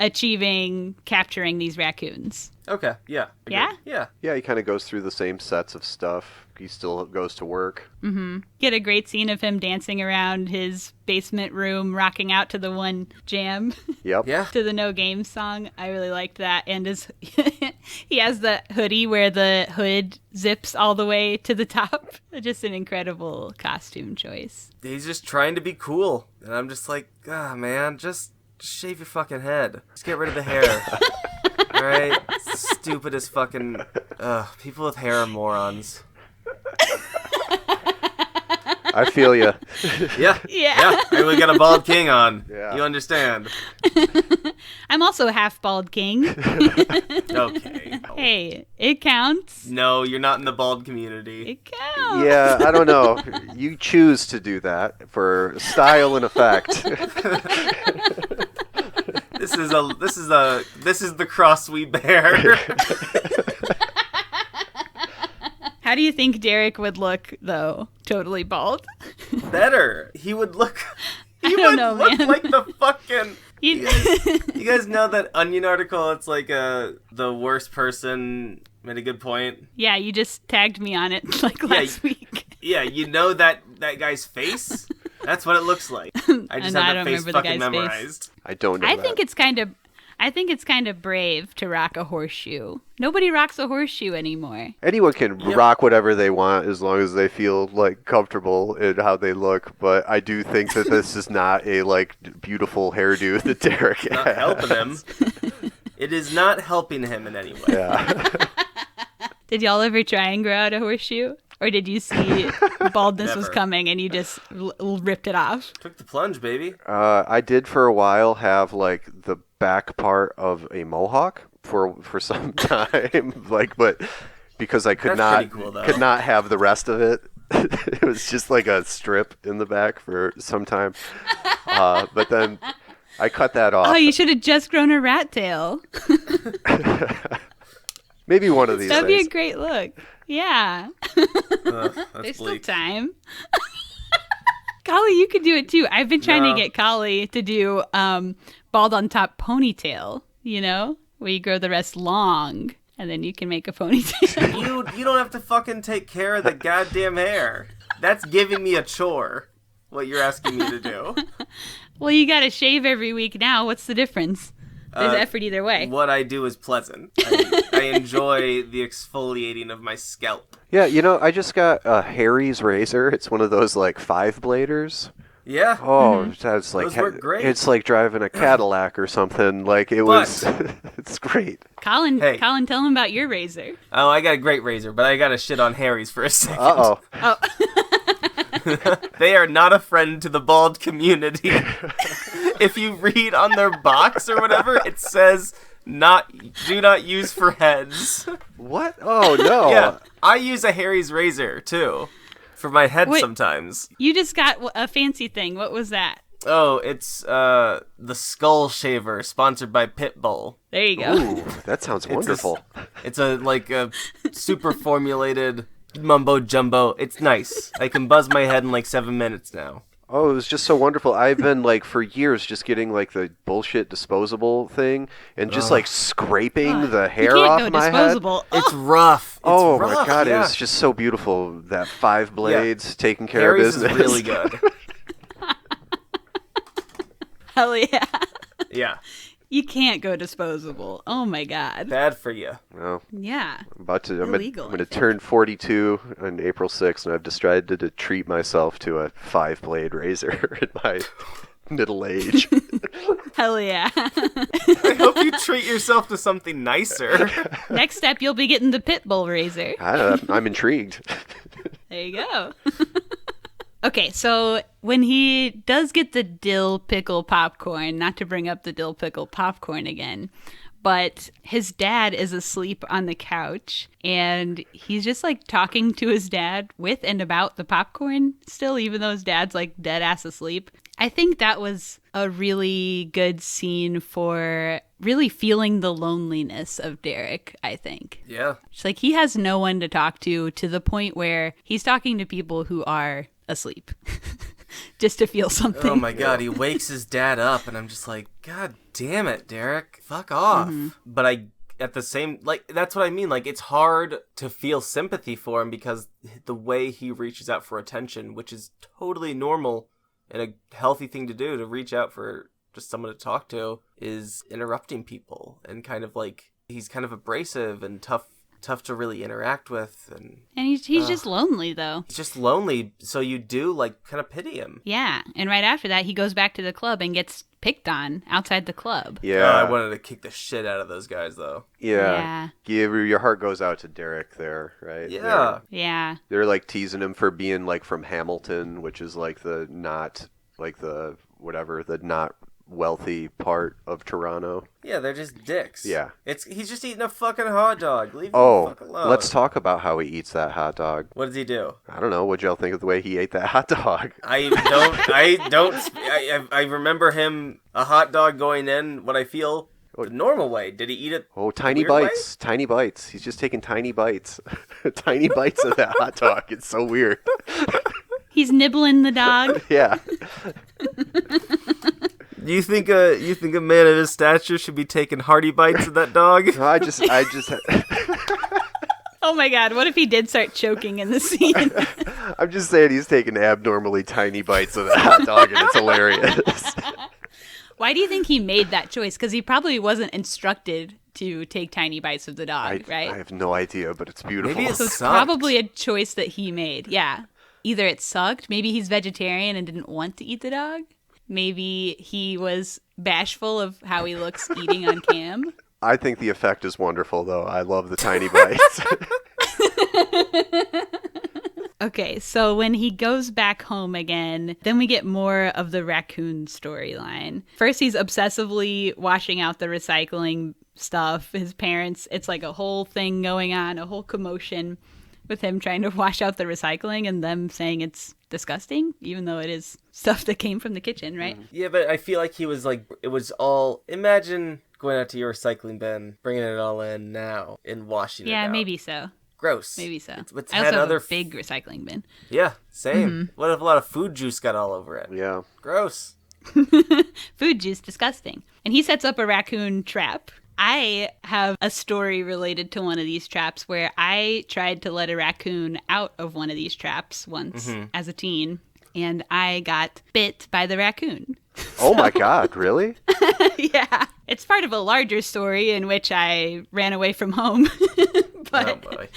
achieving capturing these raccoons. Okay, yeah. Agreed. Yeah? Yeah. Yeah, he kind of goes through the same sets of stuff. He still goes to work. Mm-hmm. Get a great scene of him dancing around his basement room, rocking out to the one jam. Yep. Yeah. To the No Game song. I really liked that. And he has the hoodie where the hood zips all the way to the top. Just an incredible costume choice. He's just trying to be cool. And I'm just like, man, just shave your fucking head. Just get rid of the hair. Alright? Stupidest fucking... people with hair are morons. I feel you. Yeah. We got a bald king on. Yeah. You understand. I'm also half bald king. Okay. Hey, it counts. No, you're not in the bald community. It counts. Yeah, I don't know. You choose to do that for style and effect. This is the cross we bear. How do you think Derek would look, though, totally bald? Better. He would look... I don't know, look man. like the fucking... You guys know that Onion article? It's like the worst person made a good point. Yeah, you just tagged me on it last week. Yeah, you know that guy's face? That's what it looks like. I just have the face fucking memorized. I don't know I think it's kind of brave to rock a horseshoe. Nobody rocks a horseshoe anymore. Anyone can rock whatever they want as long as they feel like comfortable in how they look. But I do think that this is not a like beautiful hairdo that Derek has. Not helping him. It is not helping him in any way. Yeah. Did y'all ever try and grow out a horseshoe? Or did you see baldness was coming and you just ripped it off? Took the plunge, baby. I did for a while have like the back part of a mohawk for some time, but because I could not have the rest of it. It was just like a strip in the back for some time. But then I cut that off. Oh, you should have just grown a rat tail. Maybe one of these That'd days. be a great look. Yeah. There's still time. Collie, you could do it too. I've been trying to get Collie to do bald on top ponytail, where you grow the rest long and then you can make a ponytail. You don't have to fucking take care of the goddamn hair. That's giving me a chore, what you're asking me to do. Well, you got to shave every week now. What's the difference? There's effort either way. What I do is pleasant. I enjoy the exfoliating of my scalp. Yeah, I just got a Harry's razor. It's one of those like 5-bladers. Yeah. Oh, that's like those work great. It's like driving a Cadillac or something. Like was. It's great. Colin, tell him about your razor. Oh, I got a great razor, but I got to shit on Harry's for a second. Uh-oh. Oh. They are not a friend to the bald community. If you read on their box or whatever, it says do not use for heads. What? Oh, no. Yeah, I use a Harry's razor, too, for my head sometimes. You just got a fancy thing. What was that? Oh, it's the Skull Shaver, sponsored by Pitbull. There you go. Ooh, that sounds wonderful. It's a super formulated mumbo jumbo. It's nice. I can buzz my head in like 7 minutes now. Oh, it was just so wonderful. I've been for years just getting the bullshit disposable thing and just scraping the hair off my disposable. head. It's rough. Oh my god, it was just so beautiful. That 5 blades taking care Harry's of business. Is really good. Hell yeah. Yeah. You can't go disposable. Oh my god. Bad for you. Well, Yeah. I'm Illegal, going I to think. turn 42 on April 6th, and I've decided to treat myself to a 5-blade razor in my middle age. Hell yeah. I hope you treat yourself to something nicer. Next step, you'll be getting the pit bull razor. I'm intrigued. There you go. Okay, so when he does get the dill pickle popcorn, not to bring up the dill pickle popcorn again, but his dad is asleep on the couch, and he's just like talking to his dad with and about the popcorn still, even though his dad's like dead ass asleep. I think that was a really good scene for really feeling the loneliness of Derek, I think. Yeah. It's like he has no one to talk to the point where he's talking to people who are asleep just to feel something. Oh my god, he wakes his dad up, and I'm just like, God damn it, Derek. Fuck off. But at the same, like, that's what I mean. Like, it's hard to feel sympathy for him because the way he reaches out for attention, which is totally normal and a healthy thing to do, to reach out for just someone to talk to, is interrupting people and kind of like, he's kind of abrasive and tough to really interact with, and he's just lonely though. he's just lonely, so you do like kind of pity him. Yeah, and right after that he goes back to the club and gets picked on outside the club. Yeah. I wanted to kick the shit out of those guys though. Yeah. Your heart goes out to Derek there, right? Yeah. Yeah. They're like teasing him for being like from Hamilton, which is like the not wealthy part of Toronto. Yeah, they're just dicks. Yeah. He's just eating a fucking hot dog. Leave him the fuck alone. Let's talk about how he eats that hot dog. What does he do? I don't know. What'd y'all think of the way he ate that hot dog? I remember him, a hot dog going in what I feel the normal way. Did he eat it? Oh, tiny weird bites. Way? Tiny bites. He's just taking tiny bites. Tiny bites of that hot dog. It's so weird. He's nibbling the dog. Yeah. Do you think a man of his stature should be taking hearty bites of that dog? No, I just. Oh my god, what if he did start choking in the scene? I'm just saying he's taking abnormally tiny bites of that hot dog, and it's hilarious. Why do you think he made that choice? Because he probably wasn't instructed to take tiny bites of the dog, right? I have no idea, but it's beautiful. Maybe So it's probably a choice that he made. Yeah. Either it sucked, maybe he's vegetarian and didn't want to eat the dog. Maybe he was bashful of how he looks eating on cam. I think the effect is wonderful, though. I love the tiny bites. Okay, so when he goes back home again, then we get more of the raccoon storyline. First, he's obsessively washing out the recycling stuff. His parents, it's like a whole thing going on, a whole commotion with him trying to wash out the recycling and them saying it's disgusting, even though it is stuff that came from the kitchen, right? Yeah, but I feel like he was like, it was all, imagine going out to your recycling bin, bringing it all in now, and washing it out. Yeah, maybe so. Gross. Maybe so. It's I had also other have a big recycling bin. Yeah, same. What if a lot of food juice got all over it? Yeah. Gross. Food juice, disgusting. And he sets up a raccoon trap. I have a story related to one of these traps where I tried to let a raccoon out of one of these traps once as a teen, and I got bit by the raccoon. Oh my God, really? Yeah. It's part of a larger story in which I ran away from home. Oh boy.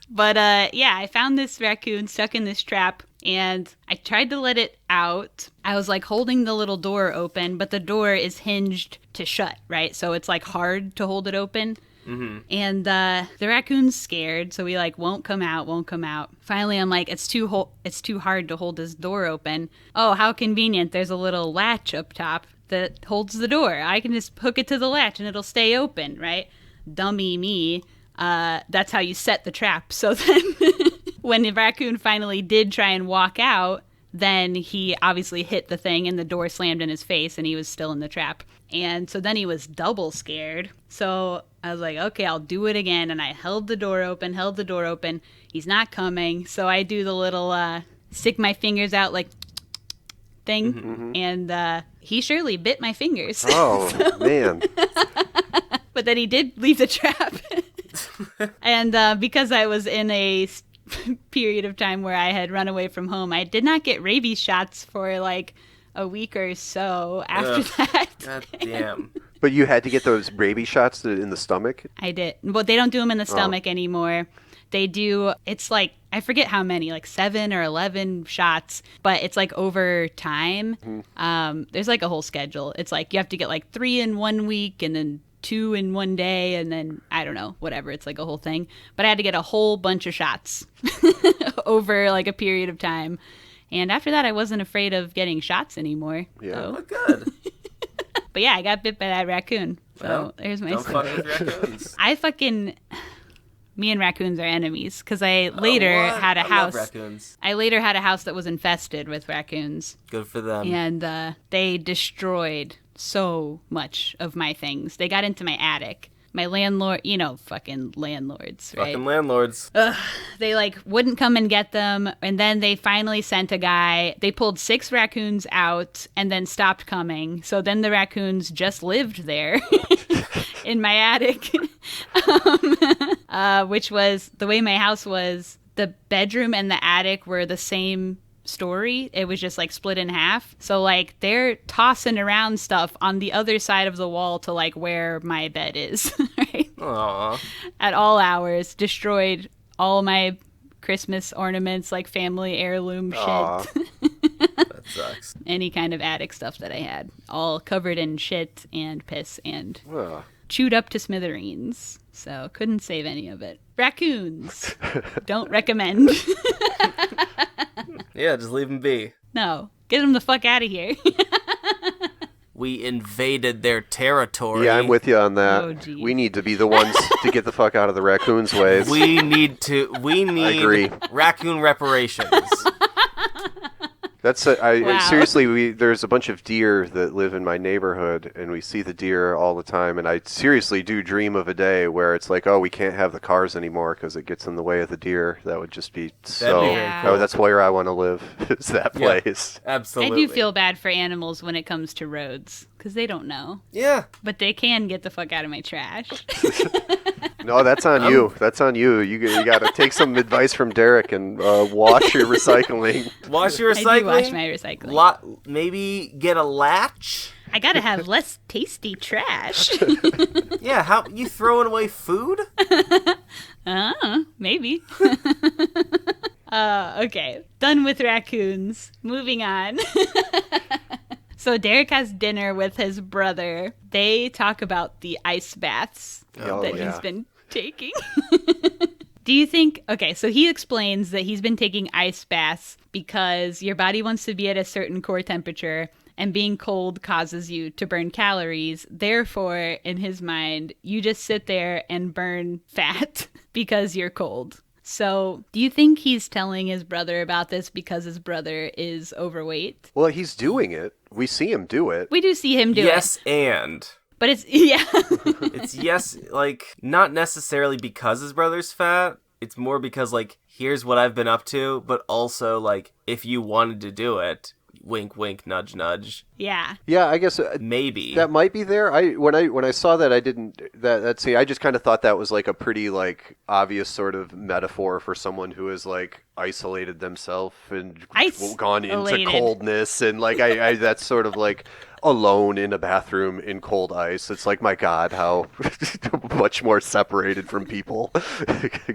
But yeah, I found this raccoon stuck in this trap, and I tried to let it out. I was like holding the little door open, but the door is hinged to shut, right? So it's like hard to hold it open. Mm-hmm. And the raccoon's scared, so he like won't come out. Finally, I'm like, it's too hard to hold this door open. Oh, how convenient! There's a little latch up top that holds the door. I can just hook it to the latch and it'll stay open, right? Dummy me. That's how you set the trap. So then when the raccoon finally did try and walk out, then he obviously hit the thing and the door slammed in his face and he was still in the trap. And so then he was double scared. So I was like, okay, I'll do it again. And I held the door open. He's not coming. So I do the little stick my fingers out like thing. Mm-hmm. And he surely bit my fingers. Oh, man. But then he did leave the trap. And because I was in a period of time where I had run away from home, I did not get rabies shots for like a week or so after that. God damn. But you had to get those rabies shots in the stomach? I did. Well, they don't do them in the stomach anymore. They do, it's like, I forget how many, like 7 or 11 shots, but it's like over time. There's like a whole schedule. It's like you have to get like 3 in 1 week and then 2 in 1 day and then, I don't know, whatever. It's like a whole thing. But I had to get a whole bunch of shots over like a period of time. And after that, I wasn't afraid of getting shots anymore. Yeah. So. Oh, good. But yeah, I got bit by that raccoon. So Well, there's my don't story. fuck with raccoons. Me and raccoons are enemies because I later What? had a I house. love raccoons. I later had a house that was infested with raccoons, Good for them. and they destroyed so much of my things. They got into my attic. My landlord, fucking landlords, right? Fucking landlords. They like wouldn't come and get them, and then they finally sent a guy. They pulled 6 raccoons out and then stopped coming. So then the raccoons just lived there in my attic, which was the way my house was. The bedroom and the attic were the same story. It was just like split in half. So like they're tossing around stuff on the other side of the wall to like where my bed is, right? Aww. At all hours, destroyed all my Christmas ornaments, like family heirloom Aw. shit. That sucks. Any kind of attic stuff that I had, all covered in shit and piss and Ugh. chewed up to smithereens. So couldn't save any of it. Raccoons. Don't recommend. Yeah, just leave them be. No, get them the fuck out of here. We invaded their territory. Yeah, I'm with you on that. Oh, geez. We need to be the ones to get the fuck out of the raccoons' ways. We need agree. raccoon reparations. That's Wow. seriously. There's a bunch of deer that live in my neighborhood, and we see the deer all the time. And I seriously do dream of a day where it's like, oh, we can't have the cars anymore because it gets in the way of the deer. That would just be so. be very Oh, cool. that's where I want to live. Is that Yeah. place? Absolutely. I do feel bad for animals when it comes to roads because they don't know, Yeah. but they can get the fuck out of my trash. No, that's on you. That's on you. You got to take some advice from Derek and wash your recycling. Wash your I recycling. do wash my recycling. Maybe get a latch. I gotta have less tasty trash. Yeah, how you throwing away food? Maybe. Okay, done with raccoons. Moving on. So Derek has dinner with his brother. They talk about the ice baths Oh, that yeah. he's been taking. Do you think, okay, so he explains that he's been taking ice baths because your body wants to be at a certain core temperature and being cold causes you to burn calories. Therefore, in his mind, you just sit there and burn fat because you're cold. So, do you think he's telling his brother about this because his brother is overweight? Well, he's doing it. We see him do it. We do see him do it. Yes, and But it's, yeah. it's yes, like not necessarily because his brother's fat. It's more because like here's what I've been up to, but also like if you wanted to do it, wink, wink, nudge, nudge. Yeah. Yeah, I guess Maybe. that might be there. When I saw that, I didn't. I just kind of thought that was like a pretty like obvious sort of metaphor for someone who has like isolated themselves and gone into Isolated. coldness and like I that's sort of like alone in a bathroom in cold ice. It's like, my God, how much more separated from people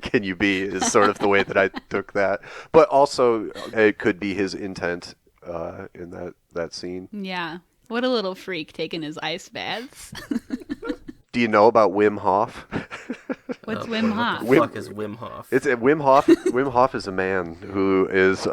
can you be? Is sort of the way that I took that. But also, it could be his intent in that scene. Yeah. What a little freak taking his ice baths. Do you know about Wim Hof? What's Wim Hof? What the fuck is Wim Hof? It's Wim Hof. Wim Hof is a man who is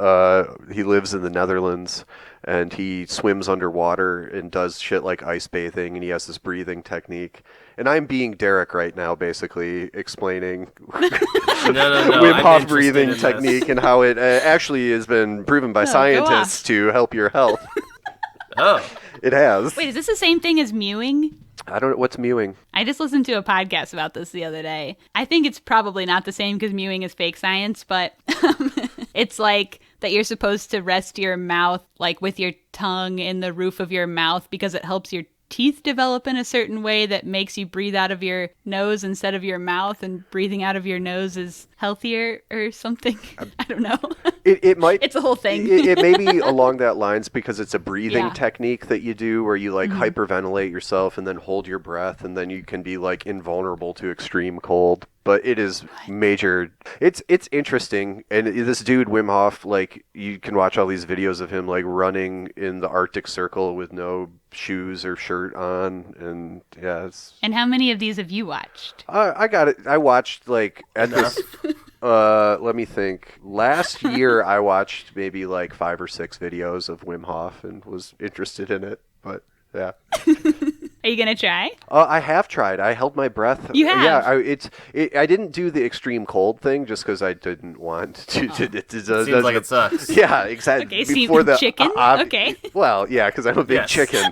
he lives in the Netherlands and he swims underwater and does shit like ice bathing, and he has this breathing technique. And I'm being Derek right now, basically explaining No, Wim I'm Hof interested breathing in this. technique and how it actually has been proven by go scientists to help your health. Oh, It has. Wait, is this the same thing as mewing? I don't know what's mewing. I just listened to a podcast about this the other day. I think it's probably not the same because mewing is fake science, but it's like that you're supposed to rest your mouth like with your tongue in the roof of your mouth because it helps your teeth develop in a certain way that makes you breathe out of your nose instead of your mouth, and breathing out of your nose is healthier or something. I don't know. It might. It's a whole thing. It may be along that lines because it's a breathing Yeah. technique that you do where you like hyperventilate yourself and then hold your breath, and then you can be like invulnerable to extreme cold. But it is major. It's interesting. And this dude, Wim Hof, like, you can watch all these videos of him, like, running in the Arctic Circle with no shoes or shirt on. And, yeah. And how many of these have you watched? I got it. I watched, like, at this... let me think. Last year, I watched maybe, like, 5 or 6 videos of Wim Hof and was interested in it. But, yeah. Are you going to try? I have tried. I held my breath. You have? Yeah, I didn't do the extreme cold thing just because I didn't want to. It seems like it sucks. Yeah, exactly. Okay, so you mean chicken? Okay. Well, yeah, because I'm a big Yes. chicken.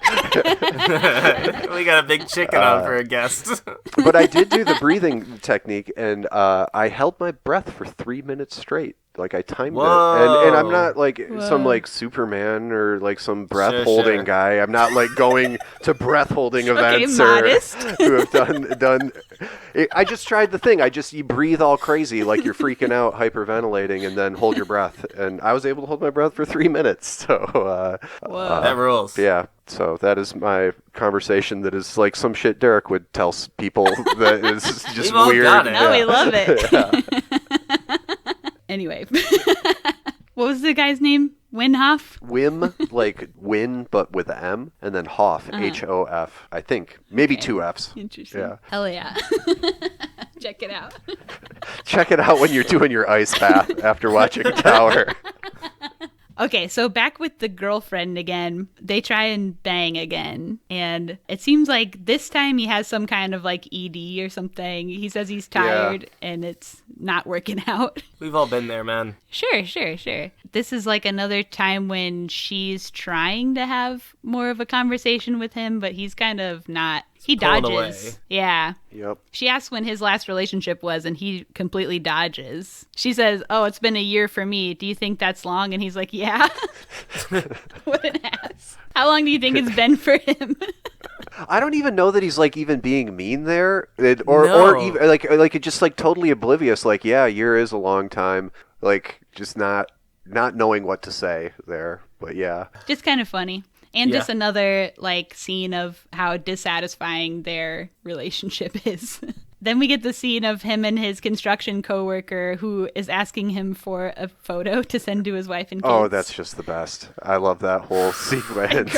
We got a big chicken on for a guest. But I did do the breathing technique, and I held my breath for 3 minutes straight. Like, I timed Whoa. it. And I'm not like some Whoa. like Superman or like some breath holding guy. I'm not like going to breath holding events modest. who have done. I just tried the thing. You breathe all crazy like you're freaking out, hyperventilating, and then hold your breath. And I was able to hold my breath for 3 minutes. So That rules. yeah. So that is my conversation. That is like some shit Derek would tell people that is just We've all weird. got it. No, we love it. Yeah. Anyway. What was the guy's name? Wim Hof? Wim, like win, but with an M, and then Hof, Hof, I think. Maybe Okay. 2 Fs. Interesting. Yeah. Hell yeah. Check it out. Check it out when you're doing your ice bath after watching Tower. Okay, so back with the girlfriend again. They try and bang again. And it seems like this time he has some kind of like ED or something. He says he's tired and it's not working out. We've all been there, man. Sure. This is like another time when she's trying to have more of a conversation with him, but he's kind of not. He pulling dodges. away. Yeah. Yep. She asks when his last relationship was, and he completely dodges. She says, "Oh, it's been a year for me. Do you think that's long?" And he's like, "Yeah." What an ass. How long do you think it's been for him? I don't even know that he's like even being mean there, or No. even like just like totally oblivious. Like, yeah, a year is a long time. Like, just not knowing what to say there. But yeah. Just kind of funny. And Yeah. just another like scene of how dissatisfying their relationship is. Then we get the scene of him and his construction coworker who is asking him for a photo to send to his wife and kids. Oh, that's just the best. I love that whole sequence.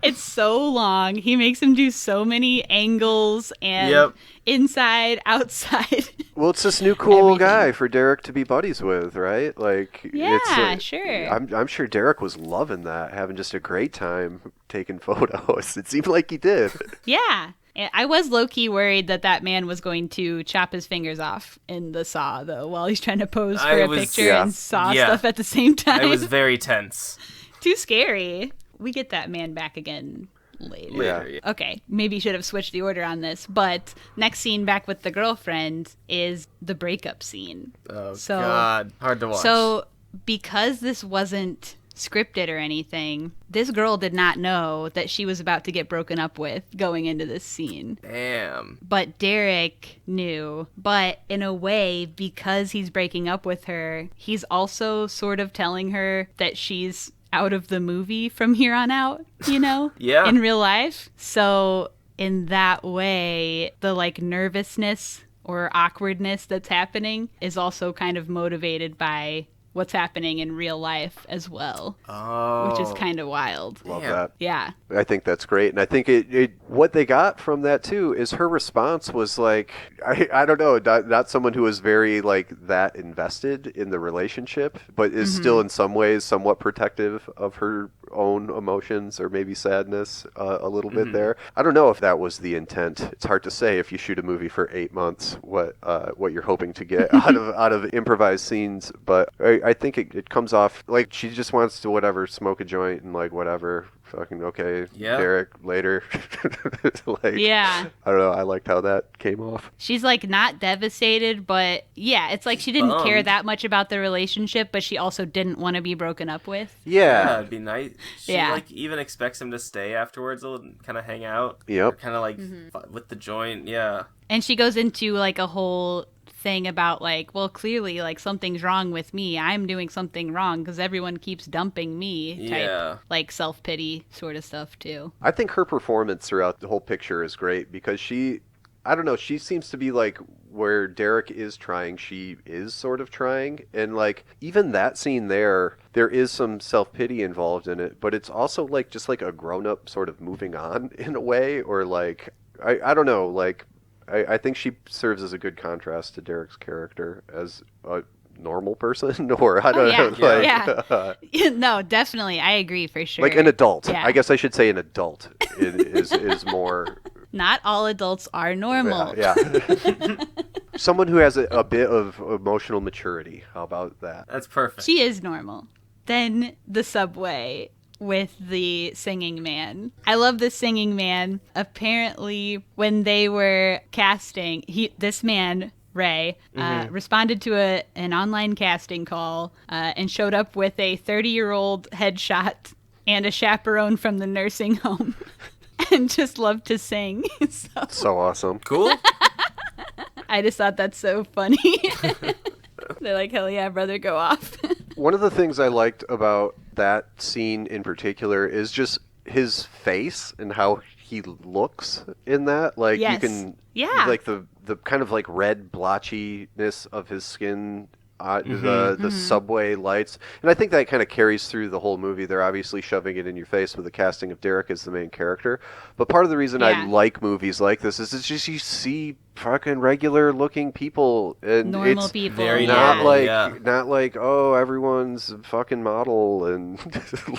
It's so long. He makes him do so many angles and Yep. inside, outside. Well, it's this new cool Everything. guy for Derek to be buddies with, right? Like, Yeah, sure. I'm sure Derek was loving that, having just a great time taking photos. It seemed like he did. Yeah. And I was low-key worried that man was going to chop his fingers off in the saw, though, while he's trying to pose for I a was- picture yeah. and saw Yeah. stuff at the same time. I was very tense. Too scary. We get that man back again later. Later, yeah. Okay, maybe should have switched the order on this, but next scene back with the girlfriend is the breakup scene. Oh, So- God. Hard to watch. So, because this wasn't scripted or anything, this girl did not know that she was about to get broken up with going into this scene. Damn. But Derek knew. But in a way, because he's breaking up with her, he's also sort of telling her that she's out of the movie from here on out, you know? Yeah. In real life. So in that way, the like nervousness or awkwardness that's happening is also kind of motivated by what's happening in real life as well, Oh. which is kind of wild. Love Damn. that. Yeah. I think that's great. And I think it what they got from that too is her response was like, I don't know, not someone who was very like that invested in the relationship, but is still in some ways somewhat protective of her own emotions or maybe sadness a little bit there. I don't know if that was the intent. It's hard to say if you shoot a movie for 8 months what you're hoping to get out of improvised scenes, but I think it comes off like she just wants to whatever smoke a joint and like whatever fucking okay, Yeah. Derek, later. Like, Yeah. I don't know. I liked how that came off. She's like not devastated, but yeah, it's like she didn't care Bummed. that much about the relationship, but she also didn't want to be broken up with. Yeah. it'd be nice. She Yeah. like even expects him to stay afterwards and kind of hang out. Yep. Kind of like with the joint. Yeah. And she goes into like a whole thing about like, well, clearly like something's wrong with me. I'm doing something wrong because everyone keeps dumping me type Yeah. like self-pity sort of stuff too. I think her performance throughout the whole picture is great because I don't know, she seems to be like where Derek is trying, she is sort of trying. And like, even that scene there is some self-pity involved in it, but it's also like just like a grown-up sort of moving on in a way, or like, I don't know, like, I think she serves as a good contrast to Derek's character as a normal person, or I don't know. Yeah. Like, Yeah. No, definitely. I agree for sure. like an adult. Yeah. I guess I should say an adult is more... Not all adults are normal. Yeah. Someone who has a bit of emotional maturity. How about that? That's perfect. She is normal. Then the subway with the singing man. I love the singing man. Apparently, when they were casting, this man, Ray, responded to an online casting call and showed up with a 30-year-old headshot and a chaperone from the nursing home and just loved to sing. So awesome. Cool. I just thought that's so funny. They're like, hell yeah, brother, go off. One of the things I liked about that scene in particular is just his face and how he looks in that. Like, Yes. you can... Yeah. Like, the kind of, like, red blotchiness of his skin... the subway lights, and I think that kind of carries through the whole movie. They're obviously shoving it in your face with the casting of Derek as the main character, but part of the reason I like movies like this is it's just you see fucking regular looking people, and Normal it's people. very not normal, not like, oh, everyone's a fucking model, and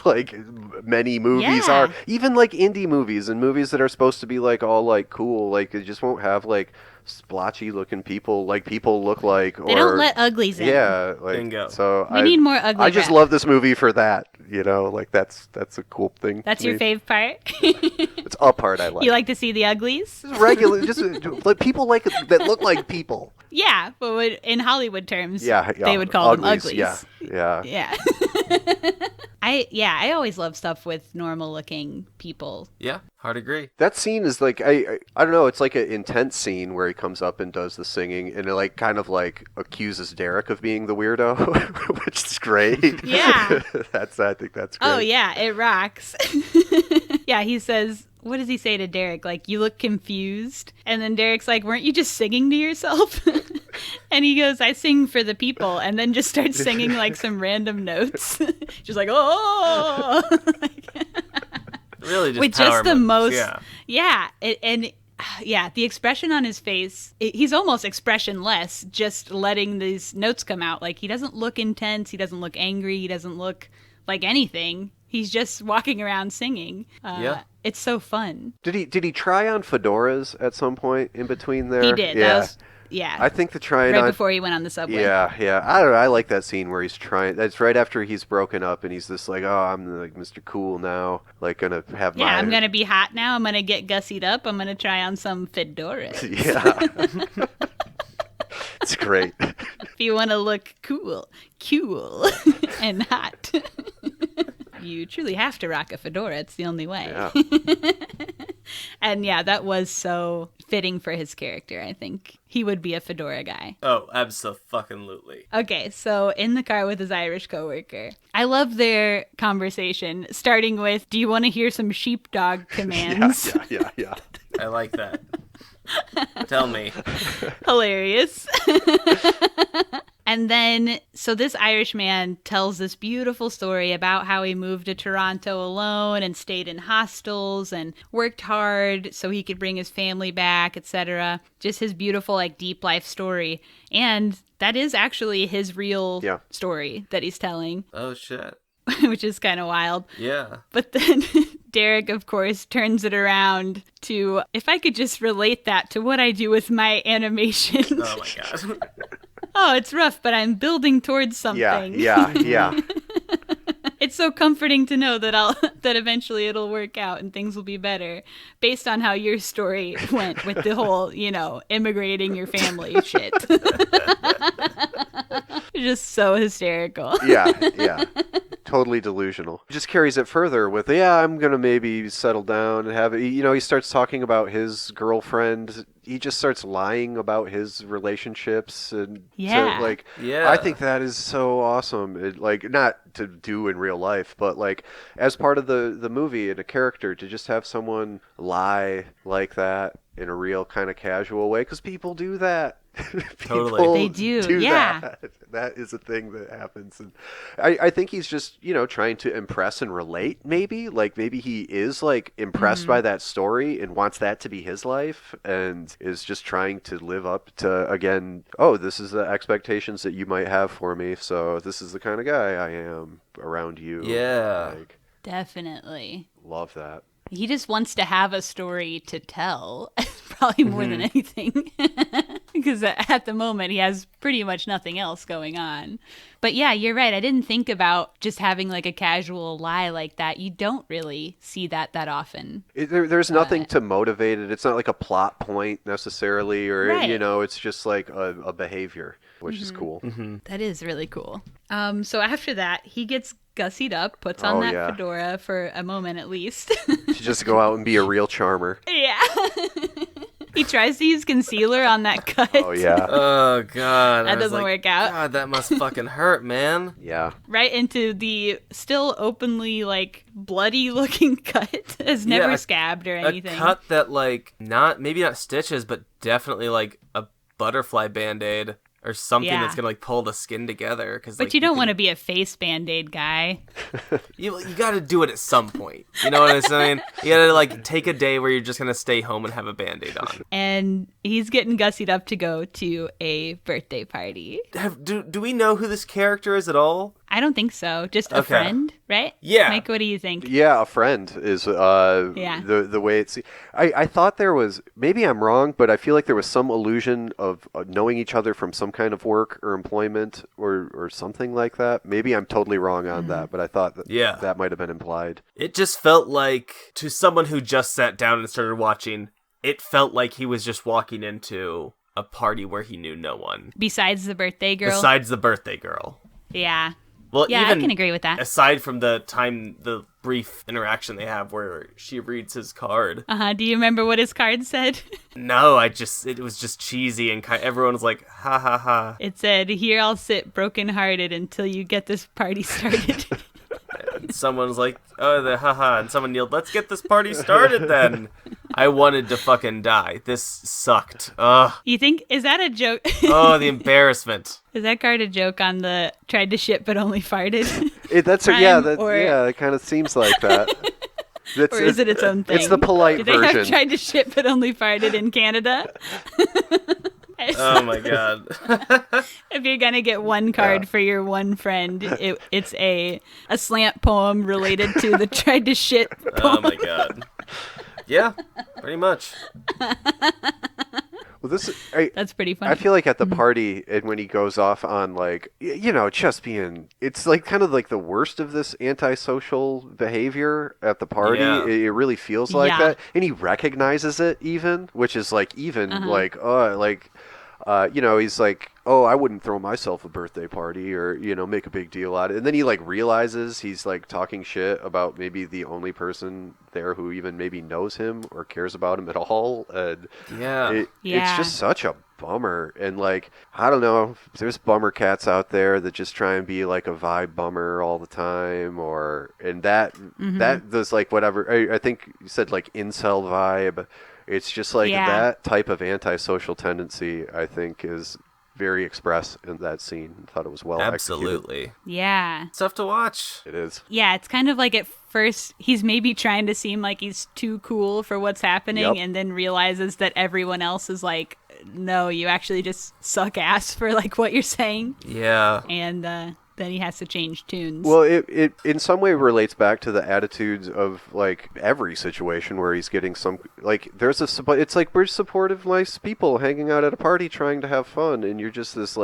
like many movies Yeah. are, even like indie movies and movies that are supposed to be like all like cool, like it just won't have like splotchy looking people, like people look like, They don't let uglies in. yeah, like, Bingo. so We need more ugly I just rap. love this movie for that, you know, like that's a cool thing. That's to your me. fave part? It's a part I like. You like to see the uglies? Just regular, just like people like that look like people. Yeah, but in Hollywood terms, Yeah, they would call them uglies. Yeah. Yeah. I always love stuff with normal looking people. Yeah, hard agree. That scene is like I don't know. It's like an intense scene where he comes up and does the singing, and it like kind of like accuses Derek of being the weirdo, which is great. Yeah. I think that's great. Oh yeah, it rocks. Yeah, he says, what does he say to Derek? Like, you look confused. And then Derek's like, weren't you just singing to yourself? And he goes, I sing for the people. And then just starts singing like some random notes. Just like, oh. Really just With power just the moves. most. Yeah. Yeah. The expression on his face, he's almost expressionless, just letting these notes come out. Like, he doesn't look intense. He doesn't look angry. He doesn't look like anything. He's just walking around singing. Yeah. It's so fun. Did he try on fedoras at some point in between there? He did. Yeah. Yeah. I think the trying right on before he went on the subway. Yeah. I don't know. I like that scene where he's trying. That's right after he's broken up, and he's just like, "Oh, I'm like Mr. Cool now. Like, gonna have my." Yeah, I'm gonna be hot now. I'm gonna get gussied up. I'm gonna try on some fedoras. Yeah. It's great. If you want to look cool, and hot, you truly have to rock a fedora. It's the only way. Yeah. And yeah, that was so fitting for his character. I think he would be a fedora guy. Oh, absolutely. Okay, so in the car with his Irish coworker, I love their conversation, starting with, "Do you want to hear some sheepdog commands?" Yeah. I like that. Tell me. Hilarious. And then, so this Irish man tells this beautiful story about how he moved to Toronto alone and stayed in hostels and worked hard so he could bring his family back, etc. Just his beautiful, like, deep life story. And that is actually his real story that he's telling, Oh, shit. which is kind of wild. Yeah. But then Derek, of course, turns it around to, if I could just relate that to what I do with my animation. Oh, my God. Oh, it's rough, but I'm building towards something. Yeah. It's so comforting to know that that eventually it'll work out and things will be better based on how your story went with the whole, immigrating your family shit. Just so hysterical. Yeah. Totally delusional. He just carries it further with, I'm going to maybe settle down and have it. He starts talking about his girlfriend. He just starts lying about his relationships. And I think that is so awesome. Not to do in real life, but as part of the movie and a character, to just have someone lie like that in a real kind of casual way, because people do that. Totally. They do, yeah. That is a thing that happens. And I think he's just, trying to impress and relate, maybe. Maybe he is, impressed by that story and wants that to be his life and is just trying to live up to, again, this is the expectations that you might have for me, so this is the kind of guy I am around you. Yeah. Definitely. Love that. He just wants to have a story to tell, probably more than anything. Because at the moment, he has pretty much nothing else going on. But yeah, you're right. I didn't think about just having a casual lie like that. You don't really see that often. There's nothing to motivate it. It's not like a plot point necessarily, or, right. It's just a behavior, which is cool. Mm-hmm. That is really cool. So after that, he gets gussied up, puts on that fedora for a moment at least. To just go out and be a real charmer. Yeah. He tries to use concealer on that cut. Oh, yeah. Oh, God. That doesn't work out. God, that must fucking hurt, man. Yeah. Right into the still openly, bloody looking cut. It's never scabbed or anything. A cut that, maybe not stitches, but definitely, a butterfly Band-Aid. Or something that's gonna pull the skin together. But you don't want to be a face Band-Aid guy. You gotta do it at some point. You know what I'm saying? You gotta take a day where you're just gonna stay home and have a Band-Aid on. And he's getting gussied up to go to a birthday party. Do we know who this character is at all? I don't think so. Just a friend, right? Yeah. Mike, what do you think? Yeah, a friend is the way it's... I thought there was... Maybe I'm wrong, but I feel like there was some illusion of knowing each other from some kind of work or employment or something like that. Maybe I'm totally wrong on that, but I thought that might have been implied. It just felt like, to someone who just sat down and started watching, it felt like he was just walking into a party where he knew no one. Besides the birthday girl? Besides the birthday girl. Yeah. Well, yeah, even I can agree with that. Aside from the brief interaction they have where she reads his card. Do you remember what his card said? No, it was just cheesy and everyone was like, ha ha ha. It said, "Here I'll sit brokenhearted until you get this party started." And someone's like, the haha, and someone yelled, "Let's get this party started then." I wanted to fucking die. This sucked. Ugh. You think, is that a joke? Oh, the embarrassment. Is that card a joke on the tried to shit but only farted? It kind of seems like that. Or is it its own thing? It's the polite version. Do they have tried to shit but only farted in Canada? Oh my god. If you're gonna get one card for your one friend, it's a slant poem related to the tried to shit poem. Oh my god. Yeah, pretty much. Well, that's pretty funny. I feel like at the party, and when he goes off on just being, it's kind of the worst of this antisocial behavier at the party. Yeah. It really feels like that, and he recognizes it even, which is he's like, oh, I wouldn't throw myself a birthday party or, make a big deal out of it. And then he realizes he's talking shit about maybe the only person there who even maybe knows him or cares about him at all. And it's just such a bummer. And I don't know, there's bummer cats out there that just try and be a vibe bummer all the time, that does whatever. I think you said incel vibe. It's just that type of antisocial tendency, I think, is very express in that scene. I thought it was well Absolutely. executed. Yeah. It's tough to watch. It is. Yeah, it's kind of at first he's maybe trying to seem like he's too cool for what's happening, and then realizes that everyone else is no, you actually just suck ass for what you're saying. Yeah. And then he has to change tunes. Well, it in some way relates back to the attitudes of every situation where he's getting some it's we're supportive, nice people hanging out at a party trying to have fun, and you're just this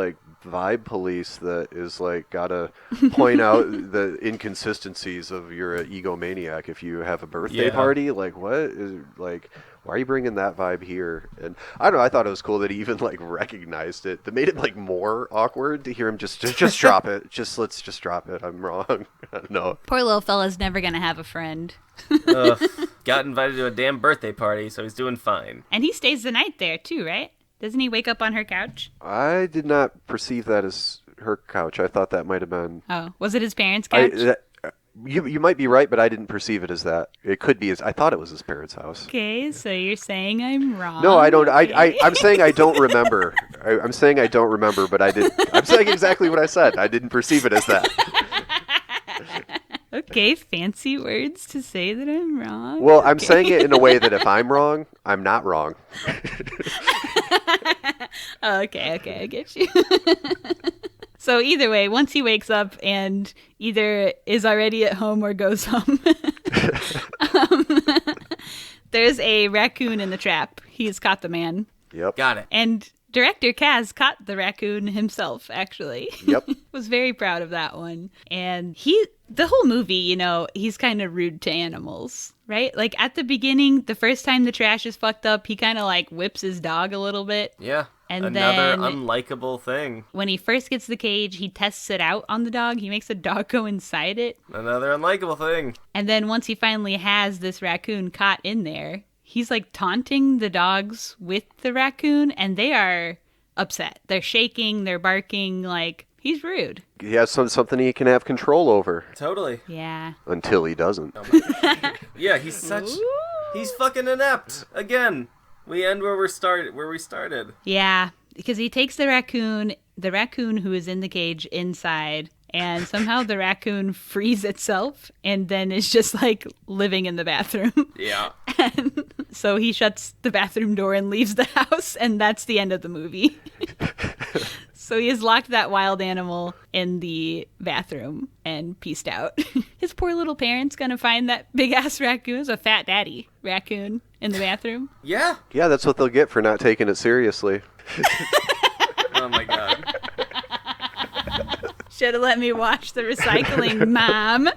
vibe police that is like gotta point out the inconsistencies of you're an egomaniac if you have a birthday party. Like, what is like? Why are you bringing that vibe here? And I don't know. I thought it was cool that he even like recognized it. That made it like more awkward to hear him just drop it. Let's just drop it. I'm wrong. I don't know. Poor little fella's never gonna have a friend. Got invited to a damn birthday party, so he's doing fine. And he stays the night there too, right? Doesn't he wake up on her couch? I did not perceive that as her couch. I thought that might have been. Oh, was it his parents' couch? You might be right, but I didn't perceive it as that. It could be. I thought it was his parents' house. Okay, so you're saying I'm wrong. No, I don't. Okay. I'm saying I don't remember. I'm saying I don't remember, but I did. I'm saying exactly what I said. I didn't perceive it as that. Okay, fancy words to say that I'm wrong. Well, I'm saying it in a way that if I'm wrong, I'm not wrong. Okay, I get you. So either way, once he wakes up and either is already at home or goes home, there's a raccoon in the trap. He's caught the man. Yep. Got it. And director Kaz caught the raccoon himself, actually. Yep. Was very proud of that one. And the whole movie, he's kind of rude to animals, right? Like at the beginning, the first time the trash is fucked up, he kind of like whips his dog a little bit. Yeah. And another then unlikable thing. When he first gets the cage, he tests it out on the dog. He makes the dog go inside it. Another unlikable thing. And then once he finally has this raccoon caught in there, he's like taunting the dogs with the raccoon, and they are upset. They're shaking, they're barking, like he's rude. He has something he can have control over. Totally. Yeah. Until he doesn't. Yeah, he's fucking inept. Again. We end where we started. Yeah, because he takes the raccoon who is in the cage inside, and somehow the raccoon frees itself and then is just like living in the bathroom. Yeah. And so he shuts the bathroom door and leaves the house, and that's the end of the movie. So he has locked that wild animal in the bathroom and peaced out. His poor little parents gonna find that big-ass raccoon. It's a fat daddy raccoon in the bathroom. Yeah. Yeah, that's what they'll get for not taking it seriously. Oh, my God. Should have let me watch the recycling, Mom.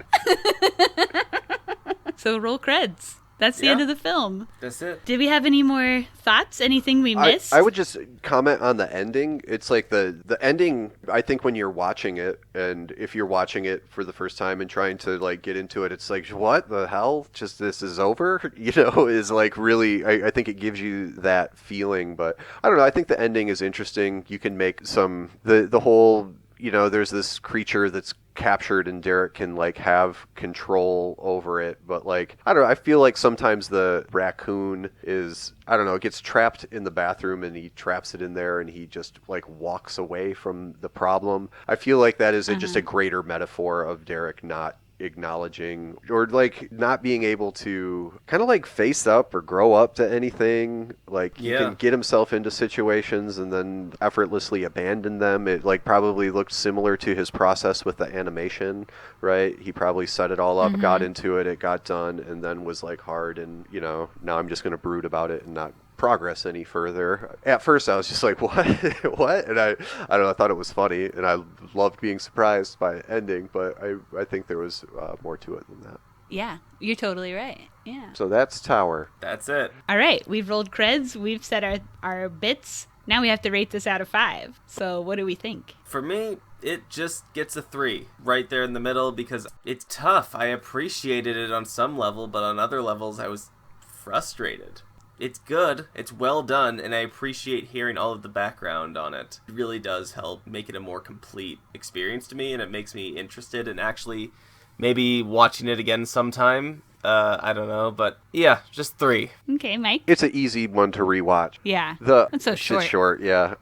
So roll creds. That's the end of the film. That's it. Did we have any more thoughts? Anything we missed? I would just comment on the ending. It's like the ending, I think when you're watching it, and if you're watching it for the first time and trying to like get into it, it's like, what the hell? Just this is over? Is like really, I think it gives you that feeling. But I don't know. I think the ending is interesting. You can make the whole, there's this creature that's captured and Derek can like have control over it, but like I don't know, I feel like sometimes the raccoon is, I don't know, it gets trapped in the bathroom and he traps it in there and he just like walks away from the problem. I feel like that is just a greater metaphor of Derek not acknowledging or like not being able to kind of like face up or grow up to anything. Like he can get himself into situations and then effortlessly abandon them. It like probably looked similar to his process with the animation, right? He probably set it all up, got into it, it got done, and then was like hard and now I'm just going to brood about it and not progress any further. At first I was just like, what? And I don't know, I thought it was funny and I loved being surprised by the ending, but I think there was more to it than that. Yeah, you're totally right. Yeah. So that's Tower. That's it. All right, we've rolled creds, we've said our bits. Now we have to rate this out of 5. So what do we think? For me, it just gets a 3 right there in the middle because it's tough. I appreciated it on some level, but on other levels I was frustrated. It's good, it's well done, and I appreciate hearing all of the background on it. It really does help make it a more complete experience to me, and it makes me interested in actually maybe watching it again sometime. I don't know, but yeah, just 3. Okay, Mike? It's an easy one to rewatch. Yeah, that's so short. It's short, yeah.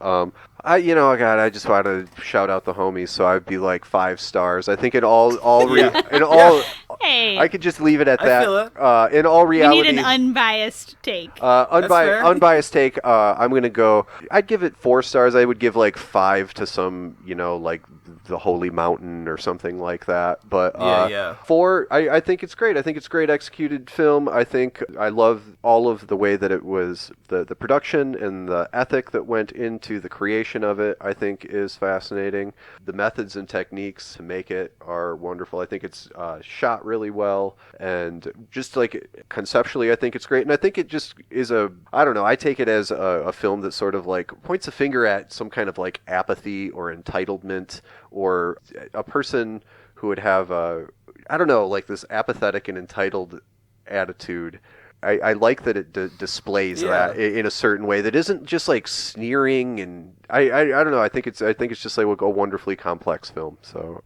I just want to shout out the homies, so I'd be like 5 stars. I think in all Hey, I could just leave it at I that. feel it. In all we reality, need an unbiased take. fair. Unbiased take. I'm gonna go. I'd give it 4 stars. I would give like 5 to some, like the Holy Mountain or something like that. But Yeah. 4. I think it's great. I think it's great executed film. I think I love all of the way that it was the production and the ethic that went into the creation of it. I think is fascinating. The methods and techniques to make it are wonderful. I think it's shot really well, and just like conceptually, I think it's great. And I think it just is I don't know, I take it as a film that sort of like points a finger at some kind of like apathy or entitlement, or a person who would have I don't know, like this apathetic and entitled attitude. I like that it displays that in a certain way that isn't just like sneering, and I don't know. I think it's just like a wonderfully complex film. So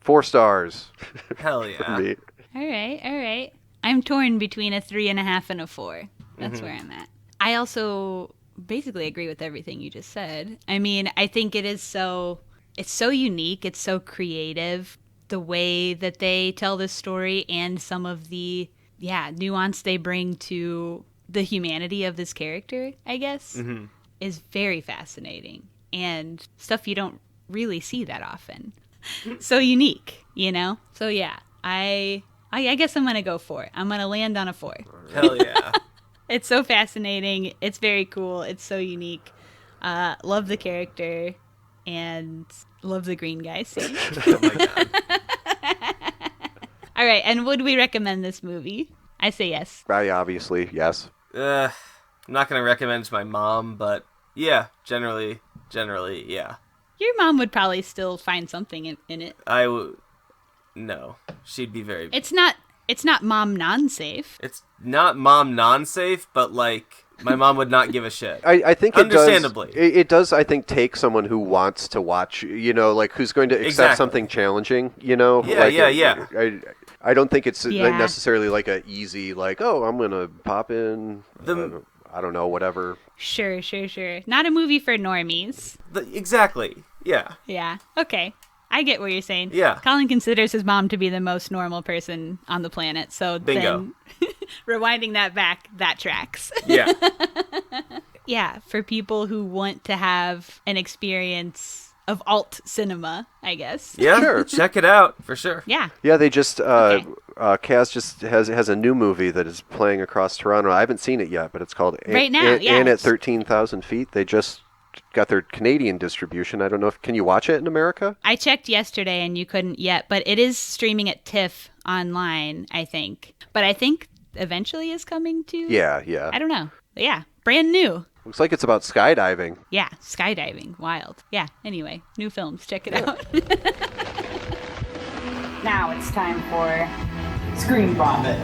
4 stars. Hell yeah. For me. All right. I'm torn between a 3.5 and a 4. That's where I'm at. I also basically agree with everything you just said. I mean, I think it's so unique. It's so creative. The way that they tell this story and some of the nuance they bring to the humanity of this character, I guess, is very fascinating, and stuff you don't really see that often. So unique, So yeah, I guess I'm gonna go 4. I'm gonna land on a 4. Hell yeah. It's so fascinating. It's very cool. It's so unique. Love the character, and love the green guy scene. Oh my god. All right, and would we recommend this movie? I say yes. Obviously, yes. I'm not gonna recommend it to my mom, but yeah, generally, yeah. Your mom would probably still find something in it. No, she'd be very. It's not mom non-safe. It's not mom non-safe, but like my mom would not give a shit. I think understandably, it does. I think take someone who wants to watch, like who's going to accept something challenging, Yeah. I don't think it's necessarily like a easy, like, oh, I'm gonna pop in. I don't know, whatever. Sure. Not a movie for normies. Exactly. Yeah. Yeah. Okay. I get what you're saying. Yeah. Colin considers his mom to be the most normal person on the planet, so bingo. Then rewinding that back, that tracks. Yeah. Yeah, for people who want to have an experience of alt cinema, I guess. Yeah, sure. Check it out for sure. Yeah. Yeah, they just Kaz just has a new movie that is playing across Toronto. I haven't seen it yet, but it's called right now. And at 13,000 feet. They just got their Canadian distribution. I don't know can you watch it in America? I checked yesterday and you couldn't yet, but it is streaming at TIFF online, I think. But I think eventually is coming to. Yeah. I don't know. But yeah, brand new. Looks like it's about skydiving. Yeah, skydiving. Wild. Yeah, anyway, new films. Check it out. Now it's time for ScreenVomit.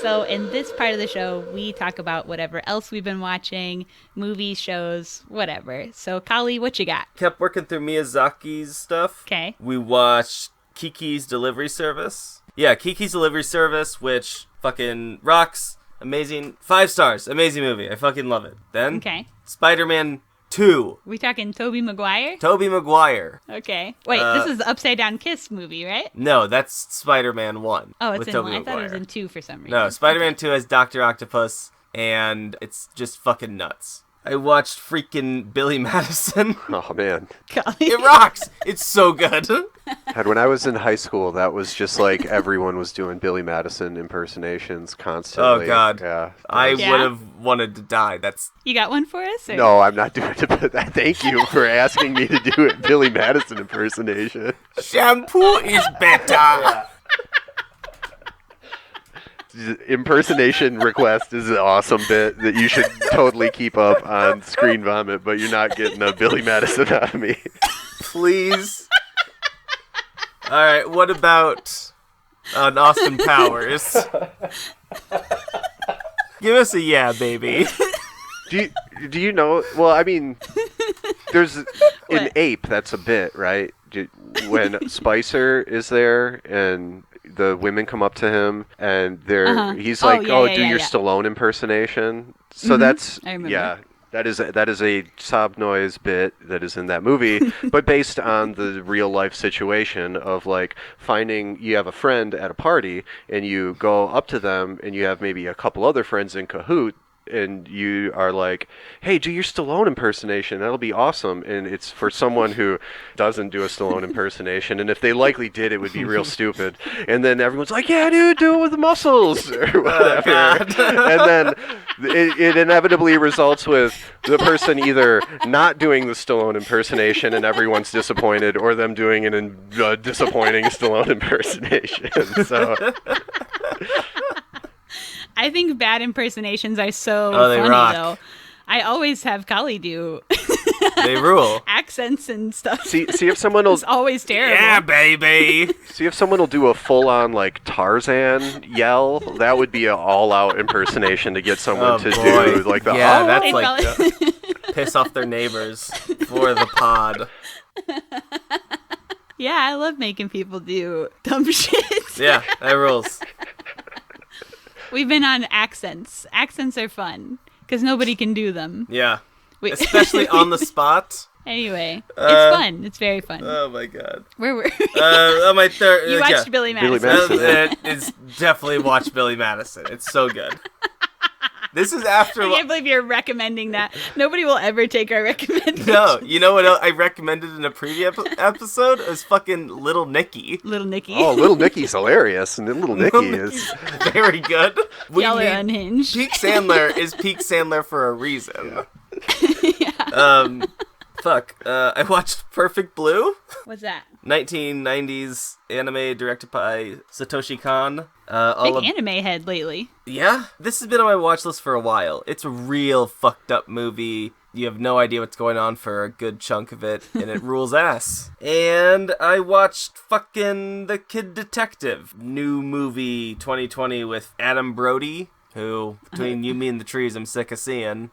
So in this part of the show, we talk about whatever else we've been watching, movies, shows, whatever. So, Collie, what you got? Kept working through Miyazaki's stuff. Okay. We watched Kiki's Delivery Service. Yeah, Kiki's Delivery Service, which fucking rocks. Amazing. 5 stars. Amazing movie. I fucking love it. Then, Spiderman 2. We talking Tobey Maguire? Tobey Maguire. Okay. Wait, this is the Upside Down Kiss movie, right? No, that's Spider-Man 1. Oh, it's with in Tobey 1. I Maguire. thought it was in 2 for some reason. No, Spider-Man 2 has Dr. Octopus, and it's just fucking nuts. I watched freaking Billy Madison. Oh, man. Collie. It rocks. It's so good. God, when I was in high school, that was just like everyone was doing Billy Madison impersonations constantly. Oh, God. Yeah. I would have wanted to die. That's... You got one for us? Or? No, I'm not doing it, but thank you for asking me to do a Billy Madison impersonation. Shampoo is better. Impersonation request is an awesome bit that you should totally keep up on ScreenVomit, but you're not getting a Billy Madison out of me. Please. All right, what about Austin Powers? Give us a yeah, baby. Do you know? Well, I mean, there's an ape. That's a bit, right? When Spicer is there and the women come up to him and he's Oh, like, yeah, do your yeah. Stallone impersonation. So that's I remember. yeah. That is a Sob Noisse bit that is in that movie, but based on the real life situation of like finding you have a friend at a party and you go up to them and you have maybe a couple other friends in cahoot and you are like, hey, do your Stallone impersonation. That'll be awesome. And it's for someone who doesn't do a Stallone impersonation. And if they likely did, it would be real stupid. And then everyone's like, yeah, dude, do it with the muscles or whatever. And then it inevitably results with the person either not doing the Stallone impersonation and everyone's disappointed, or them doing a disappointing Stallone impersonation. So... I think bad impersonations are so they funny, rock. though. I always have Collie do They rule. accents and stuff. See if someone will It's always terrible. Yeah, baby. see if someone will do a full-on like Tarzan yell. That would be an all-out impersonation to get someone to boy. do like the Yeah, that's They like probably- piss off their neighbors for the pod. Yeah, I love making people do dumb shit. Yeah, that rules. We've been on accents. Accents are fun because nobody can do them. Yeah, We- especially on the spot. Anyway, it's fun. It's very fun. Oh my god. Where were On my third. you? Watched Billy Madison. Madison. It's definitely watch Billy Madison. It's so good. This is after. I can't believe you're recommending that. Nobody will ever take our recommendation. No, you know what I recommended in a previous episode? It was fucking Little Nicky. Little Nicky. Oh, Little Nicky's hilarious, and Little Nicky is Very good. Y'all are unhinged. Peak Sandler is Peak Sandler for a reason. I watched Perfect Blue, What's that? 1990s anime directed by Satoshi Kon. Big anime head lately. Yeah, this has been on my watch list for a while. It's a real fucked up movie. You have no idea what's going on for a good chunk of it, and it rules ass. And I watched fucking The Kid Detective, new movie 2020 with Adam Brody, who, between you, me, and the trees, I'm sick of seeing.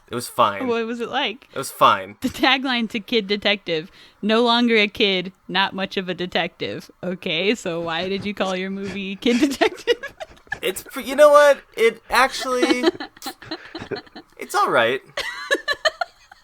It was fine. What was it like? It was fine. The tagline to Kid Detective: no longer a kid, not much of a detective. Okay, so why did you call your movie Kid Detective? You know what? It actually, it's all right.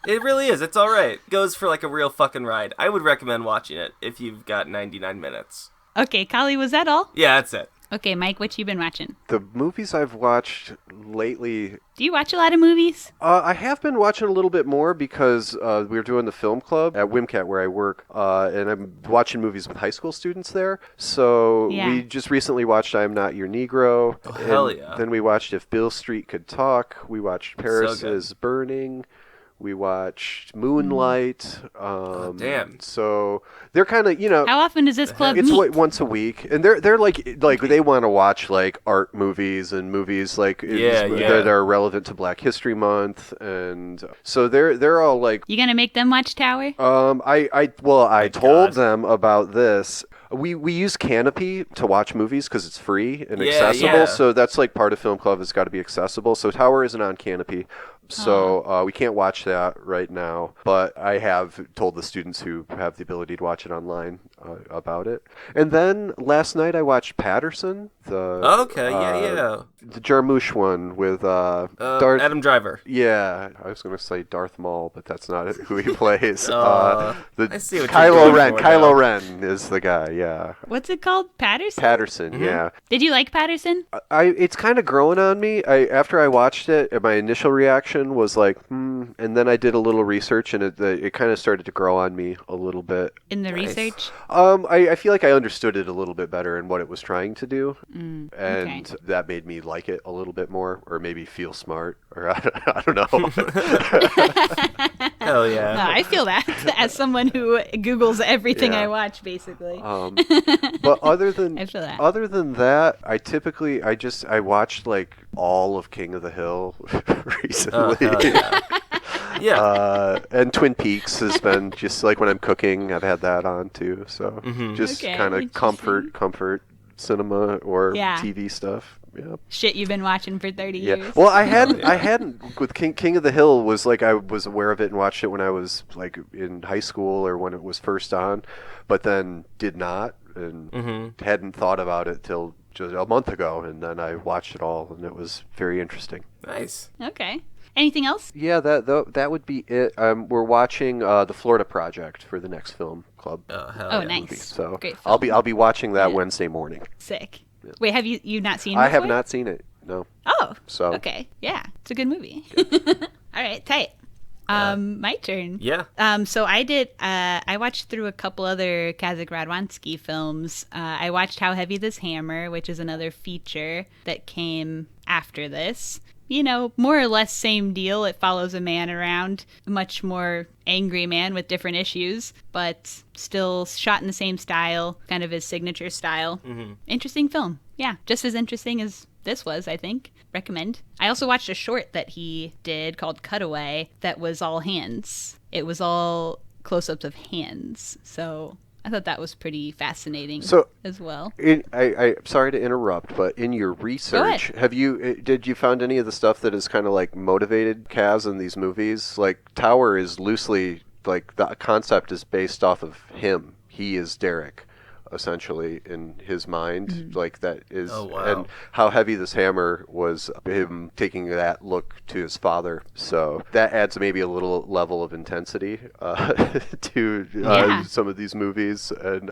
It really is. It's all right. Goes for like a real fucking ride. I would recommend watching it if you've got 99 minutes. Okay, Collie, was that all? Yeah, that's it. Okay, Mike, what you been watching? the movies I've watched lately. Do you watch a lot of movies? I have been watching a little bit more because we're doing the film club at WimCat where I work, and I'm watching movies with high school students there. So Yeah. we just recently watched I'm Not Your Negro. Oh, hell yeah. Then we watched If Bill Street Could Talk. We watched Paris So good. is Burning. We watched Moonlight. damn. So they're kind of, you know, How often does this club it's meet? once a week, and they're like they want to watch like art movies and movies like Yeah. that are relevant to Black History Month, and so they're all like, You gonna make them watch Tower? I told God. them about this. We use Canopy to watch movies because it's free and Yeah, accessible. yeah. So that's like part of Film Club has got to be accessible. So Tower isn't on Canopy, so we can't watch that right now. But I have told the students who have the ability to watch it online about it. And then last night I watched Paterson, the Jarmusch one with Darth. Adam Driver. Yeah, I was going to say Darth Maul, but that's not who he plays. I see what you're Kylo going Ren. for Kylo now. Ren is the guy. Yeah, What's it called? Patterson? Patterson. Yeah, Did you like Patterson? it's kind of growing on me. After I watched it, my initial reaction was like, and then I did a little research, and it kind of started to grow on me a little bit. In the Nice. research? I feel like I understood it a little bit better and what it was trying to do, and okay. that made me like it a little bit more, or maybe feel smart, or I don't know. Hell yeah. No, I feel that as someone who Googles everything Yeah. I watch, basically. But other than I feel that. I watched like all of King of the Hill recently. Oh, hell yeah. Yeah. And Twin Peaks has been just like when I'm cooking, I've had that on too. So just Okay, kind of interesting. comfort cinema or Yeah. TV stuff. Yeah. Shit you've been watching for 30 Yeah. years. Well, I hadn't with King of the Hill was like I was aware of it and watched it when I was like in high school or when it was first on, but then did not and hadn't thought about it till just a month ago, and then I watched it all, and it was very interesting. Nice. Okay. Anything else? Yeah, that would be it. We're watching the Florida Project for the next film club. Hell Oh, yeah. nice. movie. So Great I'll film. be watching that Yeah. Wednesday morning. Sick. Wait, have you not seen it I have before? not seen it. No. Oh. So Okay. Yeah. It's a good movie. All right. Tight. My turn. Yeah. So I watched through a couple other Kazik Radwanski films. I watched How Heavy This Hammer, which is another feature that came after this. You know, more or less same deal. It follows a man around, a much more angry man with different issues, but still shot in the same style, kind of his signature style. Interesting film. Yeah, just as interesting as this was, I think. Recommend. I also watched a short that he did called Cutaway that was all hands. It was all close-ups of hands. So I thought that was pretty fascinating as well. I'm sorry to interrupt, but in your research, did you found any of the stuff that has kind of like motivated Kaz in these movies? Like Tower is loosely, like the concept is based off of him. He is Derek, essentially, in his mind. Like that is, Oh, wow. and How Heavy This Hammer was him taking that look to his father. So that adds maybe a little level of intensity to some of these movies and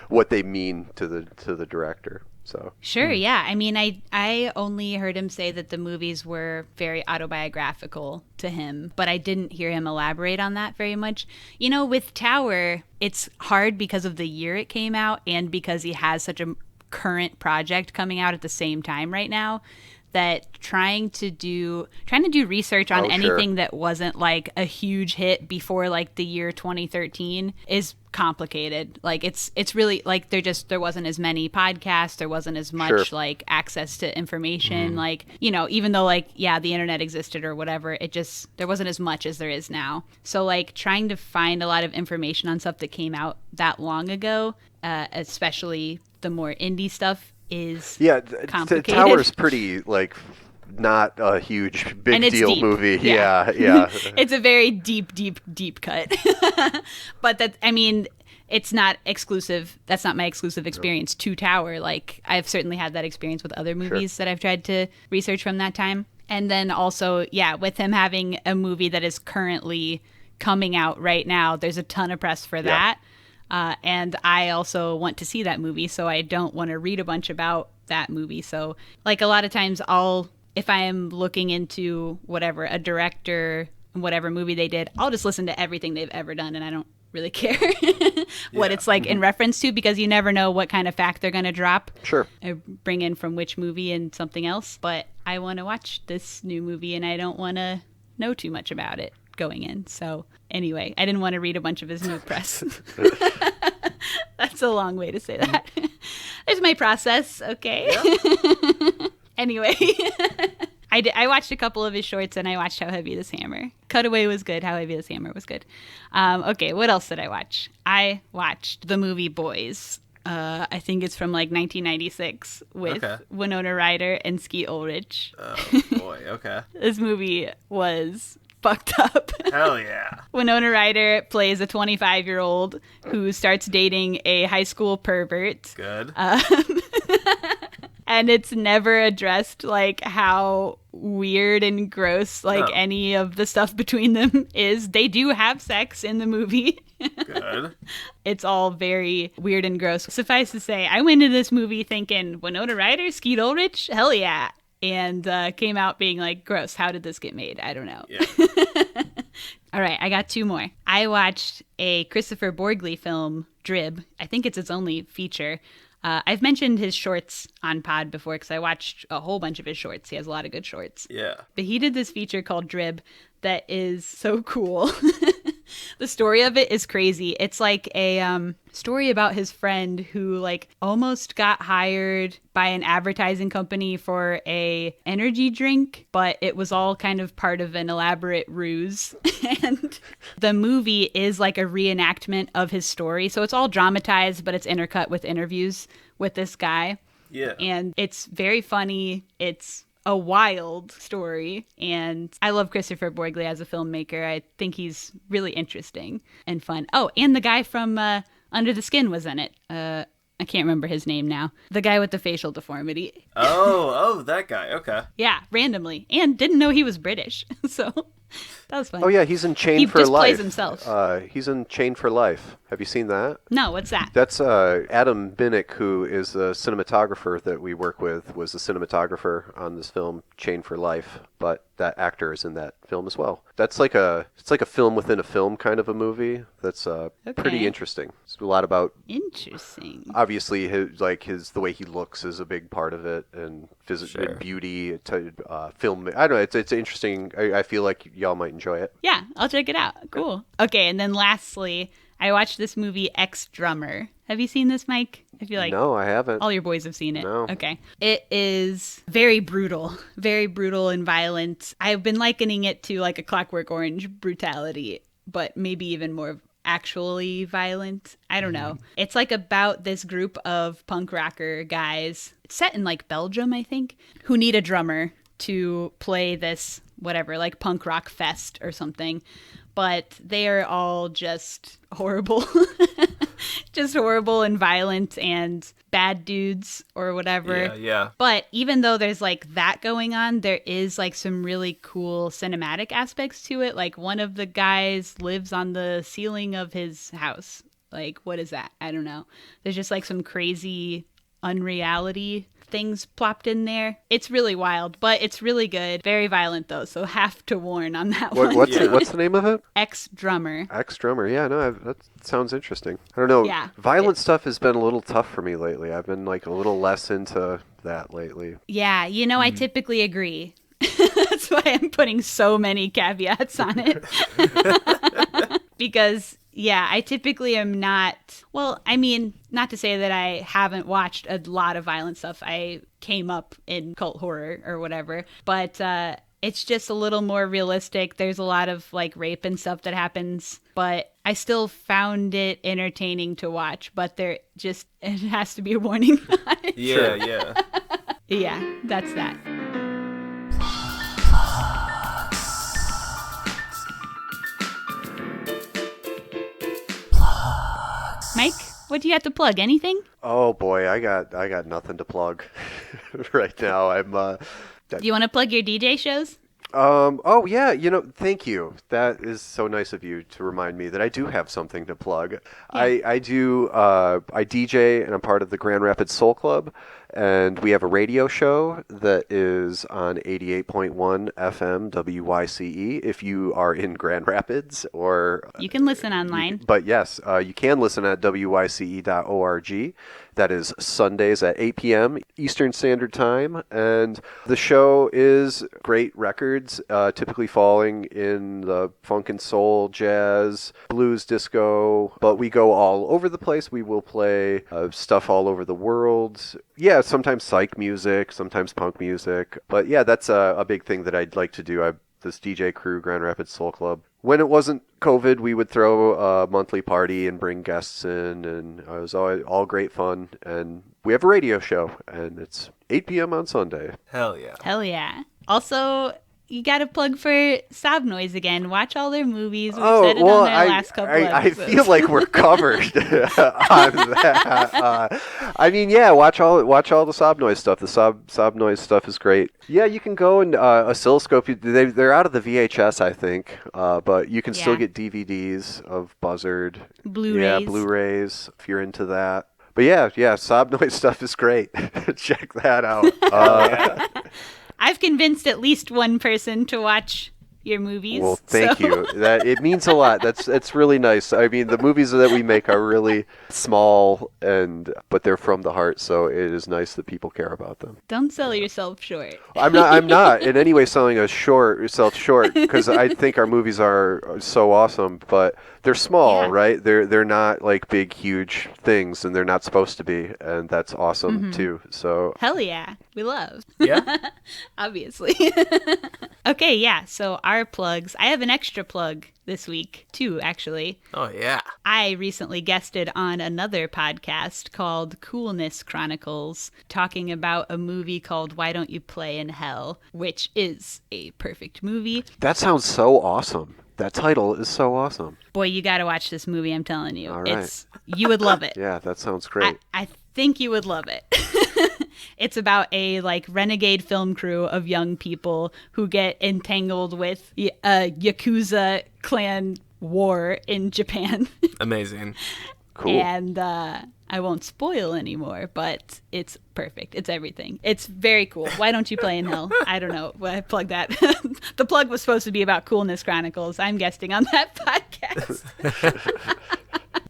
what they mean to the director. So Sure, yeah. I mean, I only heard him say that the movies were very autobiographical to him, but I didn't hear him elaborate on that very much. You know, with Tower, it's hard because of the year it came out and because he has such a current project coming out at the same time right now, that trying to do research on anything that wasn't like a huge hit before like the year 2013 is complicated. Like it's really like there wasn't as many podcasts, there wasn't as much like access to information. Like, you know, even though like, yeah, the internet existed or whatever, there wasn't as much as there is now. So like trying to find a lot of information on stuff that came out that long ago, especially the more indie stuff, is complicated. Tower's pretty like not a huge big deal deep. movie. Yeah. Yeah. It's a very deep cut. But that, I mean, it's not exclusive. That's not my exclusive experience to Tower. Like I've certainly had that experience with other movies that I've tried to research from that time. And then also, yeah, with him having a movie that is currently coming out right now, there's a ton of press for that. And I also want to see that movie, so I don't want to read a bunch about that movie. So, like, a lot of times if I am looking into whatever, a director, whatever movie they did, I'll just listen to everything they've ever done, and I don't really care what it's like in reference to, because you never know what kind of fact they're going to drop. Sure. Or bring in from which movie and something else. But I want to watch this new movie, and I don't want to know too much about it going in. So anyway, I didn't want to read a bunch of his new press. That's a long way to say that. There's my process, okay? Yeah. Anyway, I watched a couple of his shorts, and I watched How Heavy This Hammer. Cutaway was good. How Heavy This Hammer was good. Okay, what else did I watch? I watched the movie Boys. I think it's from like 1996 with Winona Ryder and Skeet Ulrich. Oh, boy. Okay. This movie was fucked up. Hell yeah. Winona Ryder plays a 25-year-old who starts dating a high school pervert. Good. And it's never addressed like how weird and gross like any of the stuff between them is. They do have sex in the movie. Good. It's all very weird and gross. Suffice to say, I went into this movie thinking Winona Ryder, Skeet Ulrich, hell yeah. And came out being like, gross, how did this get made? I don't know. Yeah. All right, I got two more. I watched a Christopher Borgley film, DRIB. I think it's its only feature. I've mentioned his shorts on pod before because I watched a whole bunch of his shorts. He has a lot of good shorts. Yeah. But he did this feature called DRIB that is so cool. The story of it is crazy. It's like a story about his friend who like almost got hired by an advertising company for a energy drink, but it was all kind of part of an elaborate ruse. And the movie is like a reenactment of his story. So it's all dramatized, but it's intercut with interviews with this guy. Yeah. And it's very funny. It's a wild story, and I love Christopher Borgley as a filmmaker. I think he's really interesting and fun. Oh, and the guy from Under the Skin was in it. I can't remember his name now. The guy with the facial deformity. Oh, that guy. Okay. Yeah, randomly. And didn't know he was British. So that was fun. Oh yeah, he's in Chain for He just Life. plays himself. He's in Chain for Life. Have you seen that? No, what's that? That's Adam Binnick, who is the cinematographer that we work with, was the cinematographer on this film, Chain for Life. But that actor is in that film as well. It's like a film within a film kind of a movie. That's pretty interesting. It's a lot about Interesting. obviously the way he looks is a big part of it, and and beauty, film. I don't know. It's interesting. I feel like y'all might enjoy it. Yeah, I'll check it out. Cool. Okay, and then lastly, I watched this movie Ex-Drummer. Have you seen this, Mike? I feel like No, I haven't. all your boys have seen it. No. Okay. It is very brutal and violent. I've been likening it to like a Clockwork Orange brutality, but maybe even more actually violent. I don't know. It's like about this group of punk rocker guys. It's set in like Belgium, I think, who need a drummer to play this whatever, like punk rock fest or something. But they are all just horrible. Just horrible and violent and bad dudes or whatever. Yeah. But even though there's like that going on, there is like some really cool cinematic aspects to it. Like one of the guys lives on the ceiling of his house. Like, what is that? I don't know. There's just like some crazy unreality things plopped in there. It's really wild, but it's really good. Very violent though, so have to warn on that one. What's the name of it? Ex-Drummer. Ex-Drummer. Yeah, no, that sounds interesting. I don't know. Yeah. Violent stuff has been a little tough for me lately. I've been like a little less into that lately. Yeah, I typically agree. That's why I'm putting so many caveats on it. Because yeah, I typically am not, well, I mean, not to say that I haven't watched a lot of violent stuff. I came up in cult horror or whatever, but it's just a little more realistic. There's a lot of like rape and stuff that happens, but I still found it entertaining to watch, but it has to be a warning on it. Yeah. Yeah, that's that. Mike, what do you have to plug? Anything? Oh boy, I got nothing to plug right now. I'm Do you want to plug your DJ shows? Oh yeah, thank you. That is so nice of you to remind me that I do have something to plug. Yeah. I DJ and I'm part of the Grand Rapids Soul Club, and we have a radio show that is on 88.1 FM WYCE if you are in Grand Rapids, or You can listen online. But yes, you can listen at wyce.org. That is Sundays at 8 p.m. Eastern Standard Time. And the show is great records, typically falling in the funk and soul, jazz, blues, disco. But we go all over the place. We will play stuff all over the world. Yeah, sometimes psych music, sometimes punk music. But yeah, that's a big thing that I'd like to do. This DJ crew, Grand Rapids Soul Club. When it wasn't COVID, we would throw a monthly party and bring guests in, and it was all great fun. And we have a radio show, and it's 8 p.m. on Sunday. Hell yeah. Hell yeah. Also, you got to plug for Sob Noisse again. Watch all their movies. We've said it on their last couple episodes. I feel like we're covered on that. I mean, yeah, watch all the Sob Noisse stuff. The Sob Noisse stuff is great. Yeah, you can go and Oscilloscope. They're out of the VHS, I think, but you can still get DVDs of Buzzard. Blu-rays. Yeah, Blu-rays if you're into that. But yeah, Sob Noisse stuff is great. Check that out. I've convinced at least one person to watch your movies. Well, thank you. It means a lot. That's really nice. I mean, the movies that we make are really small, but they're from the heart, so it is nice that people care about them. Don't sell yourself short. I'm not in any way selling yourself short, because I think our movies are so awesome, but they're small, right? They're not like big, huge things, and they're not supposed to be, and that's awesome too. So hell yeah, we love. Yeah, obviously. Okay, yeah. So our plugs. I have an extra plug this week too, actually. Oh yeah. I recently guested on another podcast called Coolness Chronicles, talking about a movie called Why Don't You Play in Hell, which is a perfect movie. That sounds so awesome. That title is so awesome. Boy, you got to watch this movie, I'm telling you. All right. You would love it. Yeah, that sounds great. I think you would love it. It's about a like renegade film crew of young people who get entangled with a Yakuza clan war in Japan. Amazing. Cool. And I won't spoil anymore, but it's perfect. It's everything. It's very cool. Why don't you play in hell? I don't know. Well, I plugged that. The plug was supposed to be about Coolness Chronicles. I'm guesting on that podcast.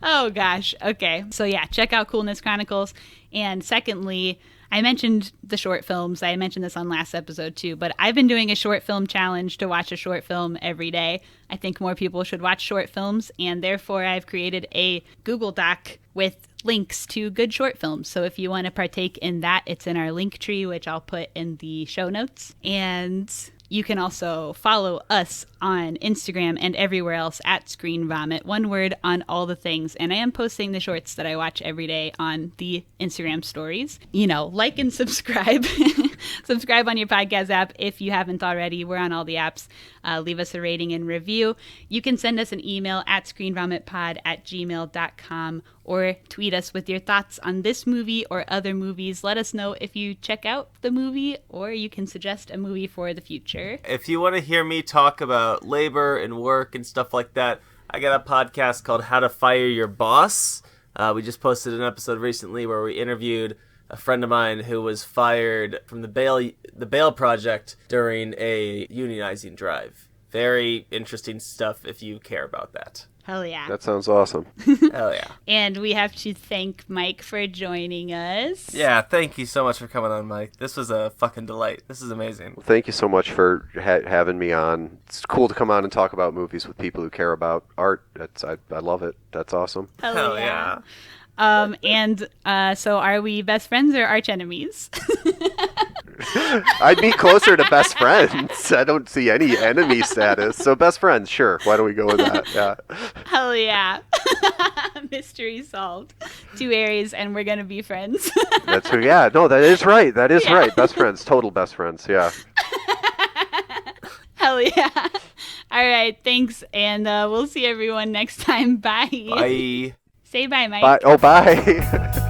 Oh, gosh. Okay. So, yeah, check out Coolness Chronicles. And secondly, I mentioned the short films. I mentioned this on last episode, too. But I've been doing a short film challenge to watch a short film every day. I think more people should watch short films. And therefore, I've created a Google Doc with links to good short films. So if you want to partake in that, it's in our link tree, which I'll put in the show notes. And you can also follow us on Instagram and everywhere else at ScreenVomit, one word on all the things. And I am posting the shorts that I watch every day on the Instagram stories. You know, like and subscribe. Subscribe on your podcast app if you haven't already. We're on all the apps. Leave us a rating and review. You can send us an email at screenvomitpod@gmail.com or tweet us with your thoughts on this movie or other movies. Let us know if you check out the movie, or you can suggest a movie for the future. If you want to hear me talk about labor and work and stuff like that, I got a podcast called How to Fire Your Boss. We just posted an episode recently where we interviewed a friend of mine who was fired from the bail project during a unionizing drive. Very interesting stuff if you care about that. Hell yeah. That sounds awesome. Hell yeah. And we have to thank Mike for joining us. Yeah, thank you so much for coming on, Mike. This was a fucking delight. This is amazing. Well, thank you so much for having me on. It's cool to come on and talk about movies with people who care about art. I love it. That's awesome. Hell yeah. So are we best friends or arch enemies? I'd be closer to best friends. I don't see any enemy status. So best friends, sure. Why don't we go with that? Yeah. Hell yeah. Mystery solved. 2 Aries and we're going to be friends. That's who, yeah. No, that is right. That is right. Best friends. Total best friends. Yeah. Hell yeah. All right. Thanks. And we'll see everyone next time. Bye. Bye. Say bye, Mike. Bye. Oh, bye.